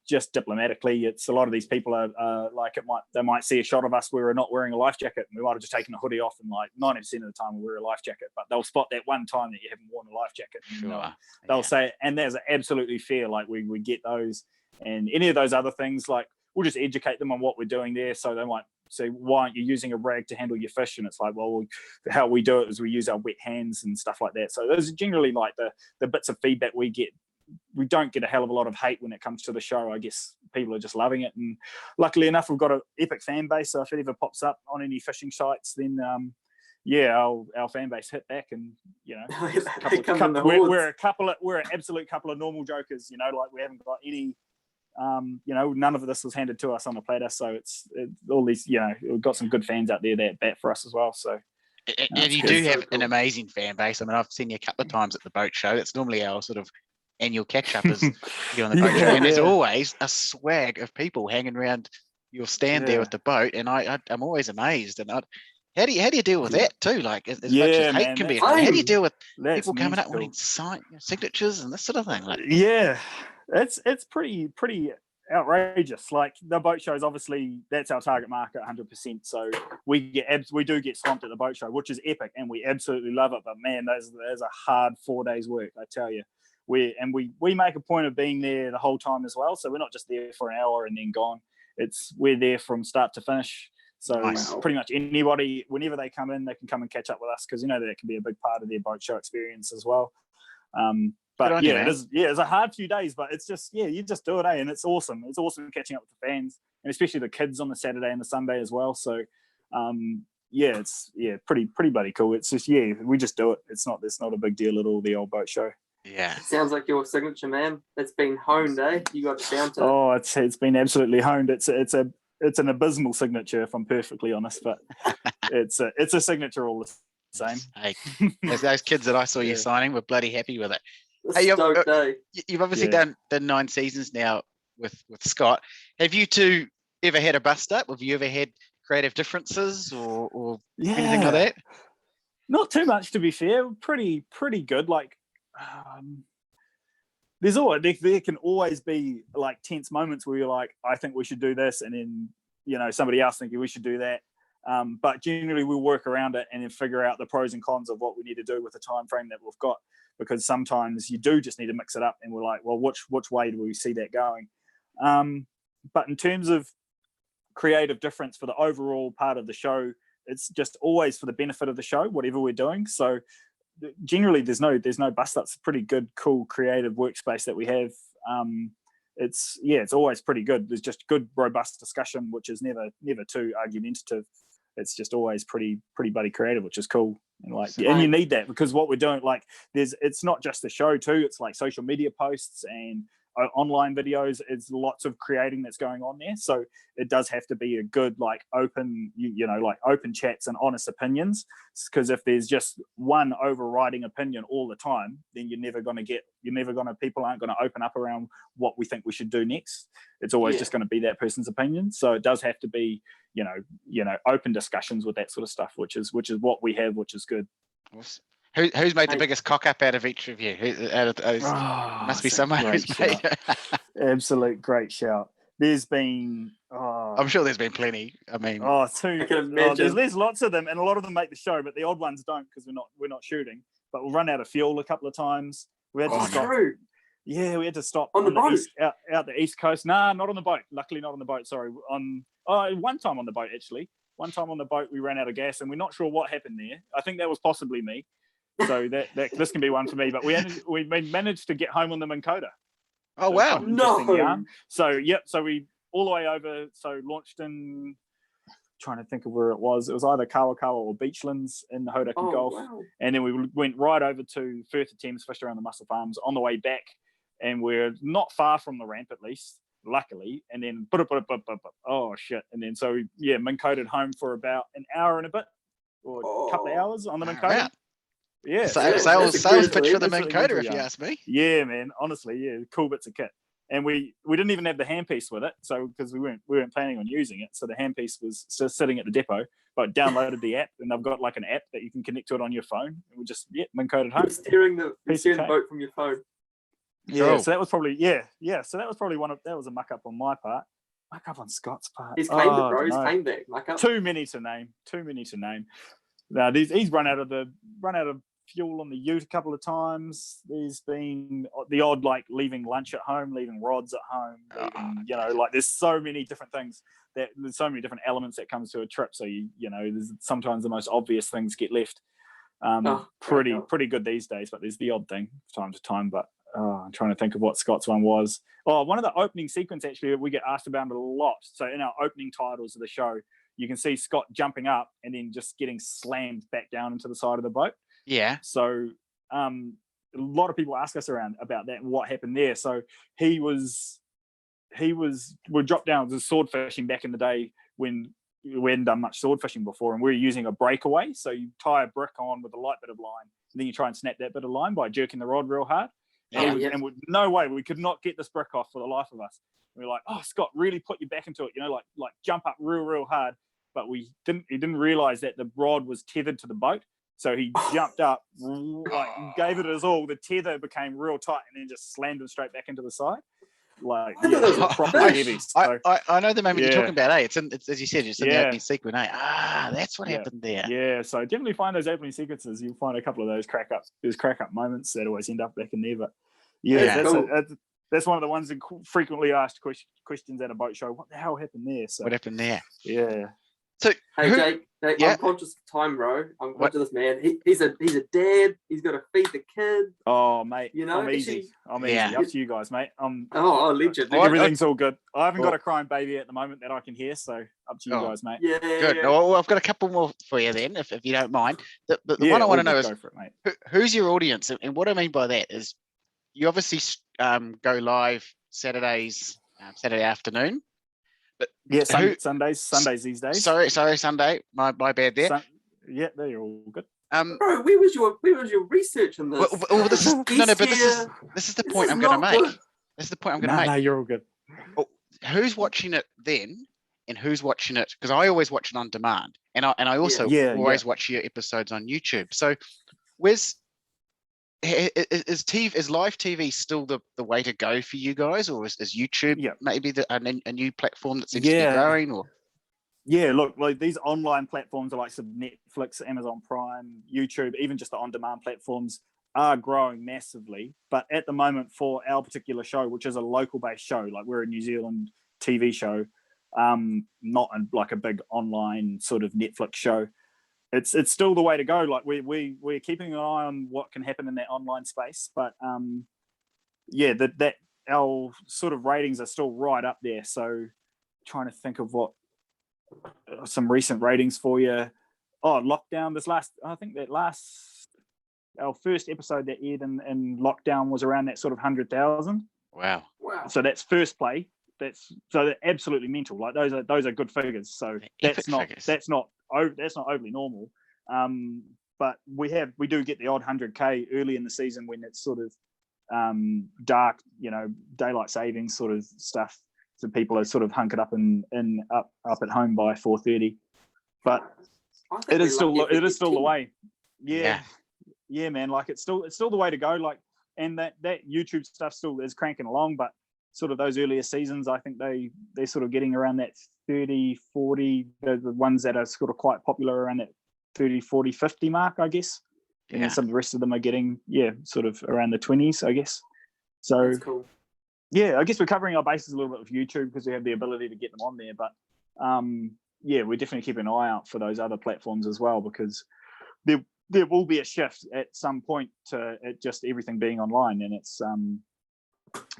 just diplomatically, it's a lot of these people are like, they might see a shot of us where we're not wearing a life jacket, and we might have just taken a hoodie off, and like 90% of the time we wear a life jacket, but they'll spot that one time that you haven't worn a life jacket, and they'll say, and that's absolutely fair. Like we get those, and any of those other things, like we'll just educate them on what we're doing there. So they might say, why aren't you using a rag to handle your fish? And it's like, well, how we do it is we use our wet hands and stuff like that. So those are generally like the bits of feedback we get. We don't get a hell of a lot of hate when it comes to the show. I guess people are just loving it, and luckily enough, we've got an epic fan base. So if it ever pops up on any fishing sites, then our fan base hit back, and you know, we're an absolute couple of normal jokers. You know, like we haven't got any. You know, none of this was handed to us on a platter. So it's all these. You know, we've got some good fans out there that bat for us as well. So. And you do have an amazing fan base. I mean, I've seen you a couple of times at the boat show. It's normally our sort of annual catch-up is you on the boat show. And there's always a swag of people hanging around your stand there with the boat, and I'm always amazed. And how do you deal with that too? Like as much as hate can be, how do you deal with people coming up wanting signatures and this sort of thing? Like, it's pretty outrageous. Like the boat shows, obviously that's our target market 100%. So we do get swamped at the boat show, which is epic, and we absolutely love it. But man, there's a hard 4 days work, I tell you. We make a point of being there the whole time as well. So we're not just there for an hour and then gone. We're there from start to finish. So pretty much anybody, whenever they come in, they can come and catch up with us, because that can be a big part of their boat show experience as well. But it's a hard few days, but it's just you just do it, and it's awesome. It's awesome catching up with the fans, and especially the kids on the Saturday and the Sunday as well. So it's pretty bloody cool. It's just we just do it. It's not a big deal at all, the old boat show. Yeah, it sounds like your signature, man. It's been honed, eh? You got it down to. Oh, it's been absolutely honed. It's an abysmal signature, if I'm perfectly honest, but it's a signature all the same. Hey, those kids that I saw you signing were bloody happy with it. Hey, you've obviously done 9 seasons now with Scott. Have you two ever had a bust up? Have you ever had creative differences or anything like that? Not too much, to be fair. Pretty good. Like, there can always be like tense moments where you're like, I think we should do this, and then somebody else thinking we should do that. But generally we'll work around it and then figure out the pros and cons of what we need to do with the time frame that we've got, because sometimes you do just need to mix it up, and we're like, well, which way do we see that going? But in terms of creative difference for the overall part of the show, it's just always for the benefit of the show, whatever we're doing. So generally there's no bust ups. Pretty good, cool, creative workspace that we have. It's always pretty good. There's just good, robust discussion, which is never too argumentative. It's just always pretty bloody creative, which is cool. And and you need that, because what we're doing, like, it's not just the show too. It's like social media posts and online videos. It's lots of creating that's going on there. So it does have to be a good, like, open, open chats and honest opinions. Because if there's just one overriding opinion all the time, then people aren't going to open up around what we think we should do next. It's always just going to be that person's opinion. So it does have to be, open discussions with that sort of stuff, which is what we have, which is good. Awesome. Who's made the biggest cock up out of each of you? Must be someone who's made absolute great shout. There's been I'm sure there's been plenty. I mean, there's lots of them, and a lot of them make the show, but the odd ones don't, because we're not shooting. But we'll run out of fuel a couple of times. We had to stop. True. Yeah, we had to stop on the boat. Out the east coast. Nah, not on the boat. Luckily, not on the boat. Sorry. One time on the boat, actually. One time on the boat, we ran out of gas, and we're not sure what happened there. I think that was possibly me. So that this can be one for me. But we managed to get home on the Minn Kota. Oh, wow. No. So we all the way over. So launched in, trying to think of where it was. It was either Kawakawa or Beachlands in the Hodaki Gulf. Wow. And then we went right over to Firth of Thames, fished around the mussel farms on the way back. And we're not far from the ramp, at least, luckily. And then oh shit. And then so Minn Kota'd home for about an hour and a bit, or a couple of hours on the Minn Kota. Yeah, sales pitch for the Minn Kota, if you ask me. Yeah, man. Honestly, cool bits of kit. And we didn't even have the handpiece with it, so because we weren't planning on using it. So the handpiece was just sitting at the depot, but downloaded the app, and I've got like an app that you can connect to it on your phone. And we just Minn Kota home. You're steering the boat from your phone. Yeah, cool. So that was probably So that was probably that was a muck up on my part. Muck up on Scott's part. He's claimed it, bro. He's claimed that muck up. Too many to name. Now he's run out of fuel on the ute a couple of times. There's been the odd, like, leaving lunch at home, leaving rods at home, there's so many different things, there's so many different elements that comes to a trip. So there's sometimes the most obvious things get left. Pretty good these days, but there's the odd thing from time to time. But I'm trying to think of what Scott's one was. One of the opening sequence, actually, we get asked about it a lot. So in our opening titles of the show, you can see Scott jumping up and then just getting slammed back down into the side of the boat. Yeah. So a lot of people ask us around about that and what happened there. So we dropped down to sword fishing back in the day when we hadn't done much sword fishing before, and we were using a breakaway. So you tie a brick on with a light bit of line, and then you try and snap that bit of line by jerking the rod real hard. And no way, we could not get this brick off for the life of us. We were like, oh, Scott, really put your back into it, like jump up real hard. But he didn't realize that the rod was tethered to the boat. So he jumped up, like gave it his all. The tether became real tight and then just slammed him straight back into the side. Like, properly heavy. So, I know the moment you're talking about, It's as you said, it's in the opening sequence, that's what happened there. Yeah, so definitely find those opening sequences. You'll find a couple of those crack up moments that always end up back in there. But that's one of the ones that frequently asked questions at a boat show. What the hell happened there? So what happened there? Yeah. So Jake, I'm conscious of time, bro. I'm conscious of this man. He's a dad. He's got to feed the kid. Oh, mate, I'm easy. I'm easy. Up to you guys, mate. Legend. Everything's all good. I haven't got a crying baby at the moment that I can hear, so up to you guys, mate. Yeah. Good. Yeah. Well, I've got a couple more for you then, if you don't mind. The one I want to know is, who's your audience? And what I mean by that is, you obviously go live Saturday afternoon. But Sundays these days. Sorry, Sunday. My bad there. They're all good. Bro, where was your research on this? Well, this is the point I'm going to make. This is the point I'm going to make. No, you're all good. Well, who's watching it then, and who's watching it? Because I always watch it on demand, and I also always watch your episodes on YouTube. So, is live TV still the way to go for you guys, or is YouTube maybe a new platform that seems to be growing? Or look, like these online platforms are like Netflix, Amazon Prime, YouTube, even just the on-demand platforms are growing massively. But at the moment, for our particular show, which is a local-based show, like we're a New Zealand TV show, not like a big online sort of Netflix show. It's still the way to go. Like we're keeping an eye on what can happen in that online space, but that our sort of ratings are still right up there. So trying to think of what some recent ratings for you. Lockdown. Our first episode that aired in lockdown was around that sort of 100,000. Wow. So that's first play. They're absolutely mental. Like those are good figures. So that's not overly normal. But we do get the odd 100K early in the season when it's sort of dark, daylight savings sort of stuff. So people are sort of hunkered up up at home by 4:30. But it is still the way. Yeah, man. Like it's still the way to go. Like, and that YouTube stuff still is cranking along, but sort of those earlier seasons, I think they're sort of getting around that 30, 40, the ones that are sort of quite popular around that 30, 40, 50 mark, I guess. Yeah. And then some of the rest of them are getting, sort of around the 20s, I guess. So, that's cool. Yeah, I guess we're covering our bases a little bit with YouTube because we have the ability to get them on there. But, we're definitely keeping an eye out for those other platforms as well, because there will be a shift at some point to it just everything being online, and it's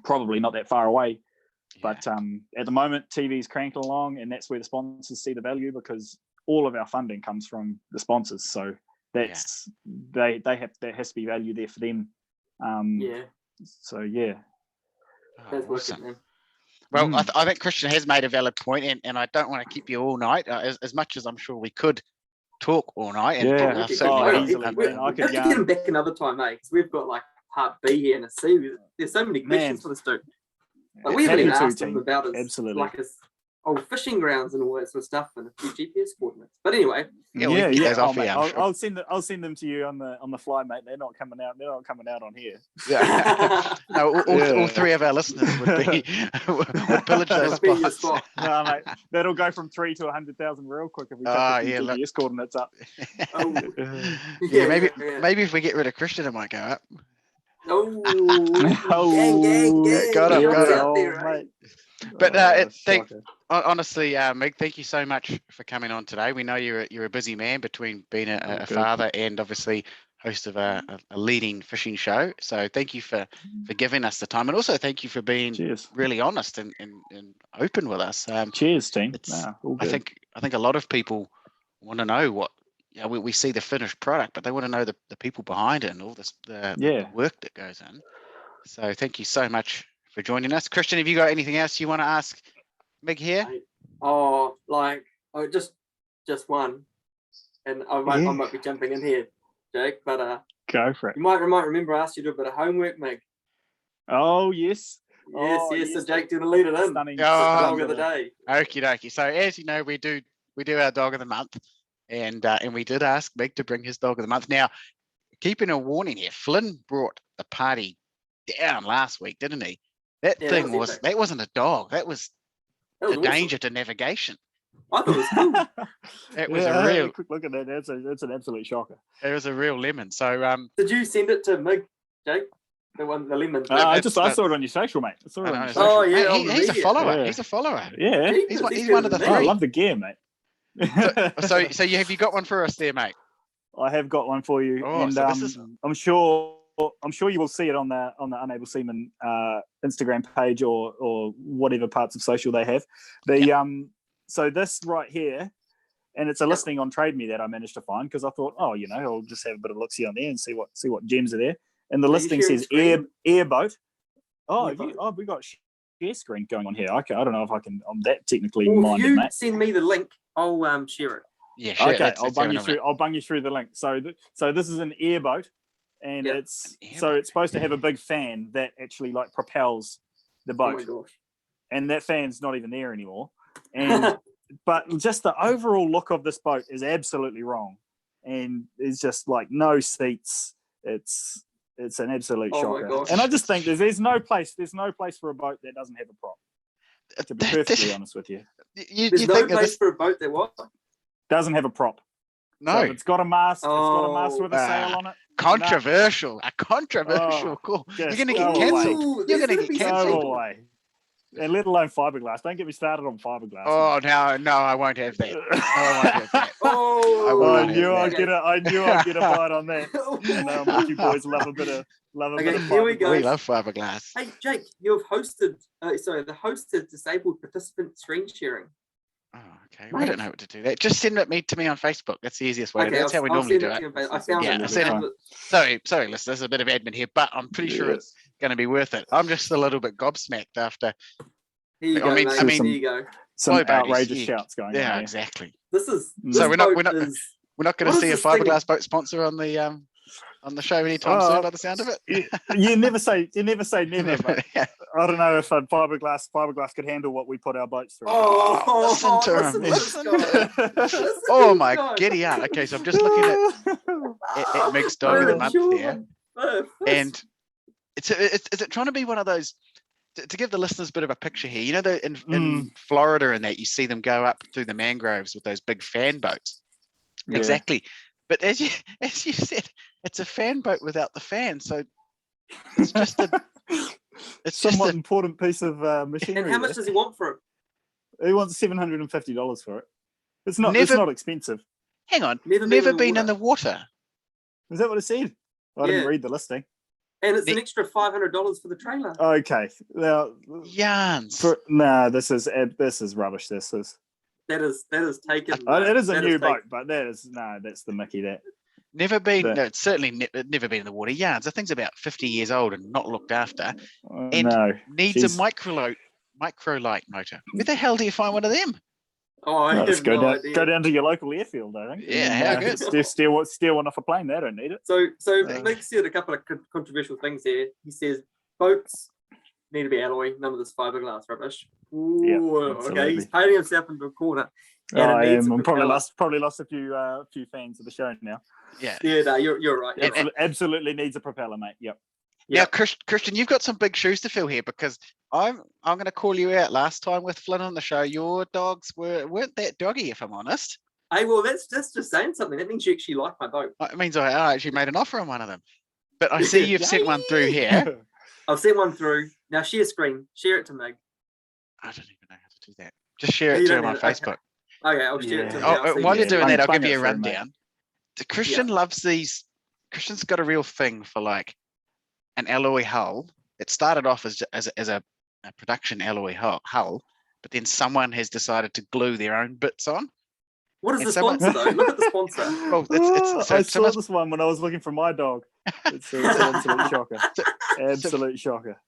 probably not that far away. But at the moment, TV is cranking along, and that's where the sponsors see the value, because all of our funding comes from the sponsors. So that's there has to be value there for them. So that's awesome. Man. Well, I think Christian has made a valid point, and I don't want to keep you all night, as much as I'm sure we could talk all night. And I could get him back another time, mate, because we've got like part B here and a C. There's so many questions for this dude. Like, we haven't even asked him about his fishing grounds and all that sort of stuff, and a few GPS coordinates. But anyway, I'll send them to you on the fly, mate. They're not coming out. They're not coming out on here. Yeah. No, all three of our listeners would pillage those spots. No, mate, that'll go from 3 to 100,000 real quick if we take the GPS coordinates up. Maybe if we get rig of Christian, it might go up. Gang. Got him. Mate. But honestly, Mig, thank you so much for coming on today. We know you're a busy man between being a father and obviously host of a leading fishing show. So thank you for giving us the time, and also thank you for being really honest and open with us. Cheers, team. I think a lot of people want to know what. We see the finished product, but they want to know the people behind it and all this the work that goes in. So thank you so much for joining us. Christian, have you got anything else you want to ask Mig here? Just one. And I might be jumping in here, Jake, but go for it. You might remember I asked you to do a bit of homework, Mig. Oh yes. Yes. So Jake, do you want to lead it in? Stunning. Dog of the day. Okie dokie. So as you know, we do our dog of the month, and we did ask Mig to bring his dog of the month. Now, keeping a warning here, Flynn brought the party down last week, didn't he? That wasn't a dog. That was a danger to navigation. I thought it was cool. It was a real quick look at that. That's an absolute shocker. It was a real lemon. So did you send it to Mig, Jake? The lemon. I saw it on your social, mate. Oh yeah, he's a follower. Yeah. He's a follower. Yeah, he's one of the three. I love the gear, mate. So have you got one for us there, mate? I have got one for you, and I'm sure you will see it on the Unable Seaman Instagram page or whatever parts of social they have. So this right here, and it's a listing on Trade Me that I managed to find because I thought, I'll just have a bit of a look-see on there and see what gems are there. And the listing says airboat. We got share screen going on here. Okay, I don't know if I can. I'm that technically minded, if you mate. send me the link, I'll share it. Yeah, sure. Okay, I'll bung you through the link. So this is an airboat, and it's supposed to have a big fan that actually like propels the boat. Oh my gosh! And that fan's not even there anymore. And but just the overall look of this boat is absolutely wrong, and it's just like no seats. It's an absolute shocker. And I just think there's no place for a boat that doesn't have a prop. To be perfectly honest with you, there's no place for a boat that what? Doesn't have a prop. No, so if it's got a mast. It's got a mast with a sail on it. Controversial. A controversial call. You're going to get cancelled. You're going to get cancelled. No way. And let alone fiberglass. Don't get me started on fiberglass. Oh no, I won't have that. I knew I'd get a bite on that. You boys love a bit of fiberglass. Here we go. We love fiberglass. Hey Jake, you've hosted. The hosted disabled participant screen sharing. Oh, okay. Well, I don't know what to do that. Just send it to me on Facebook. That's the easiest way. That's how we normally do it. I found it. Sorry, listeners. There's a bit of admin here, but I'm pretty sure it's going to be worth it. I'm just a little bit gobsmacked after. Here you go, mate. Here you go. Some outrageous shouts going on. Yeah, exactly. This is so we're not going to see a fiberglass boat sponsor on the show anytime soon by the sound of it. You never say never. But I don't know if fiberglass could handle what we put our boats through. Listen to him. Oh my giddy aunt. Okay, so I'm just looking at Mig's dog of the month there, and is it trying to be one of those? To give the listeners a bit of a picture here, you know, in Florida and that you see them go up through the mangroves with those big fan boats. Yeah. Exactly. But as you said, it's a fan boat without the fan. So it's just somewhat important piece of machinery. And how much does he want for it? He wants $750 for it. It's not expensive. Hang on. Never been in the water. Is that what it said? I didn't read the listing. And it's an extra $500 for the trailer. Okay. Now, yarns. This is rubbish. That is taken. It is a new boat, but that's the Mickey. That never been. No, it's certainly never been in the water. Yarns. The thing's about 50 years old and not looked after, and needs a microlight motor. Where the hell do you find one of them? Just go down to your local airfield, I think. Yeah, how good. Steal one off a plane. They don't need it. So Mick said a couple of controversial things here. He says boats need to be alloy, none of this fiberglass rubbish. Ooh, okay, he's painting himself into a corner. I'm probably lost a few fans of the show now. Yeah. Yeah, no, you're right. Absolutely needs a propeller, mate. Yep. Now, Christian, you've got some big shoes to fill here because I'm going to call you out. Last time with Flynn on the show, your dogs weren't that doggy, if I'm honest. Hey, well, that's just saying something. That means you actually like my boat. It means I actually made an offer on one of them. But I see you've sent one through here. I've sent one through. Now share screen. Share it to Meg. I don't even know how to do that. Just share it to him on Facebook. Okay, I'll share it to him. While you're doing that, I'll give you a rundown. Christian loves these. Christian's got a real thing for like an alloy hull. It started off as a production alloy hull, but then someone has decided to glue their own bits on. What is the sponsor though? Look at the sponsor. Well, I saw this one when I was looking for my dog. It's an absolute shocker. Absolute shocker.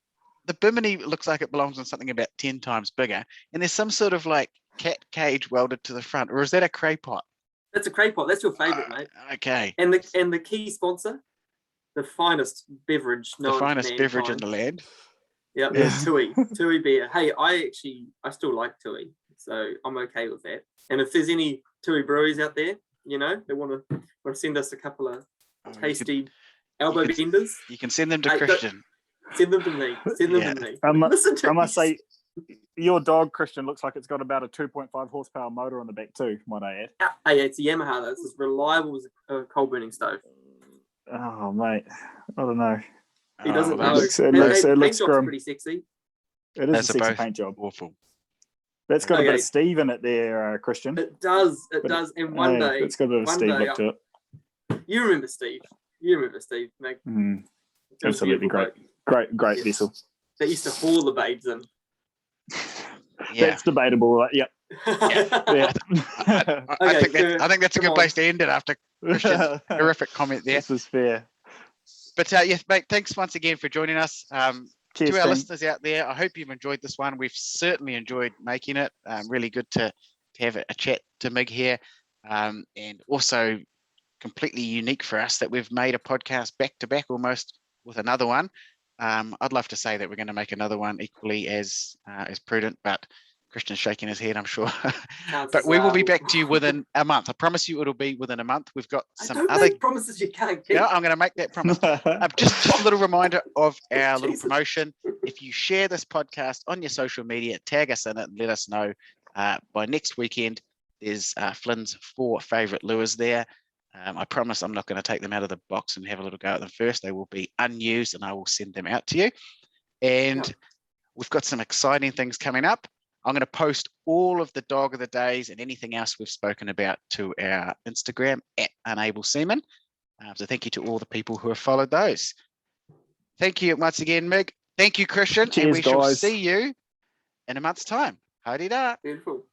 The bimini looks like it belongs on something about 10 times bigger, and there's some sort of like cat cage welded to the front, or is that a cray pot? That's a cray pot. That's your favourite, mate. Okay. And the key sponsor the finest beverage known The finest to beverage in mankind. the land. Yeah, Yeah. Tui beer. Hey, I still like Tui, so I'm okay with that. And if there's any Tui breweries out there, you know, they want to send us a couple of tasty elbow benders, You can send them to Hey, Christian. send them to me. Send them to me. Listen to I must this. say, your dog, Christian, looks like it's got about a 2.5 horsepower motor on the back too, might I add. Hey, it's a Yamaha. That's as reliable as a coal burning stove. Oh, mate. I don't know. He doesn't know. It looks job's grim. pretty sexy. It is That's a sexy both paint job. awful. That's got a bit Okay. of Steve in it there, Christian. It does. It does. And one day, it's got a bit of one Steve day look to it. you remember Steve. Meg. Absolutely great. Great vessel. They used to haul the babes in. Yeah. That's debatable. Yep. I think that's a good place to end it after Christian's horrific comment there. This is fair. But yes, mate, thanks once again for joining us. Cheers, to our team. listeners out there, I hope you've enjoyed this one. We've certainly enjoyed making it. Really good to have a chat to Mig here, and also completely unique for us that we've made a podcast back to back almost with another one. I'd love to say that we're going to make another one equally as prudent, but Christian's shaking his head, I'm sure. But we will be back to you within a month. I promise you it'll be within a month. We've got some don't other make promises you can't keep. Yeah, I'm going to make that promise. Just a little reminder of our little promotion. If you share this podcast on your social media, tag us in it and let us know. By next weekend, there's Flynn's 4 favourite lures there. I promise I'm not going to take them out of the box and have a little go at them first. They will be unused and I will send them out to you. And we've got some exciting things coming up. I'm going to post all of the dog of the days and anything else we've spoken about to our Instagram at Unable Seaman. So thank you to all the people who have followed those. Thank you once again, Mig. Thank you, Christian. Cheers, and we shall guys. see you in a month's time. Haere rā. Beautiful.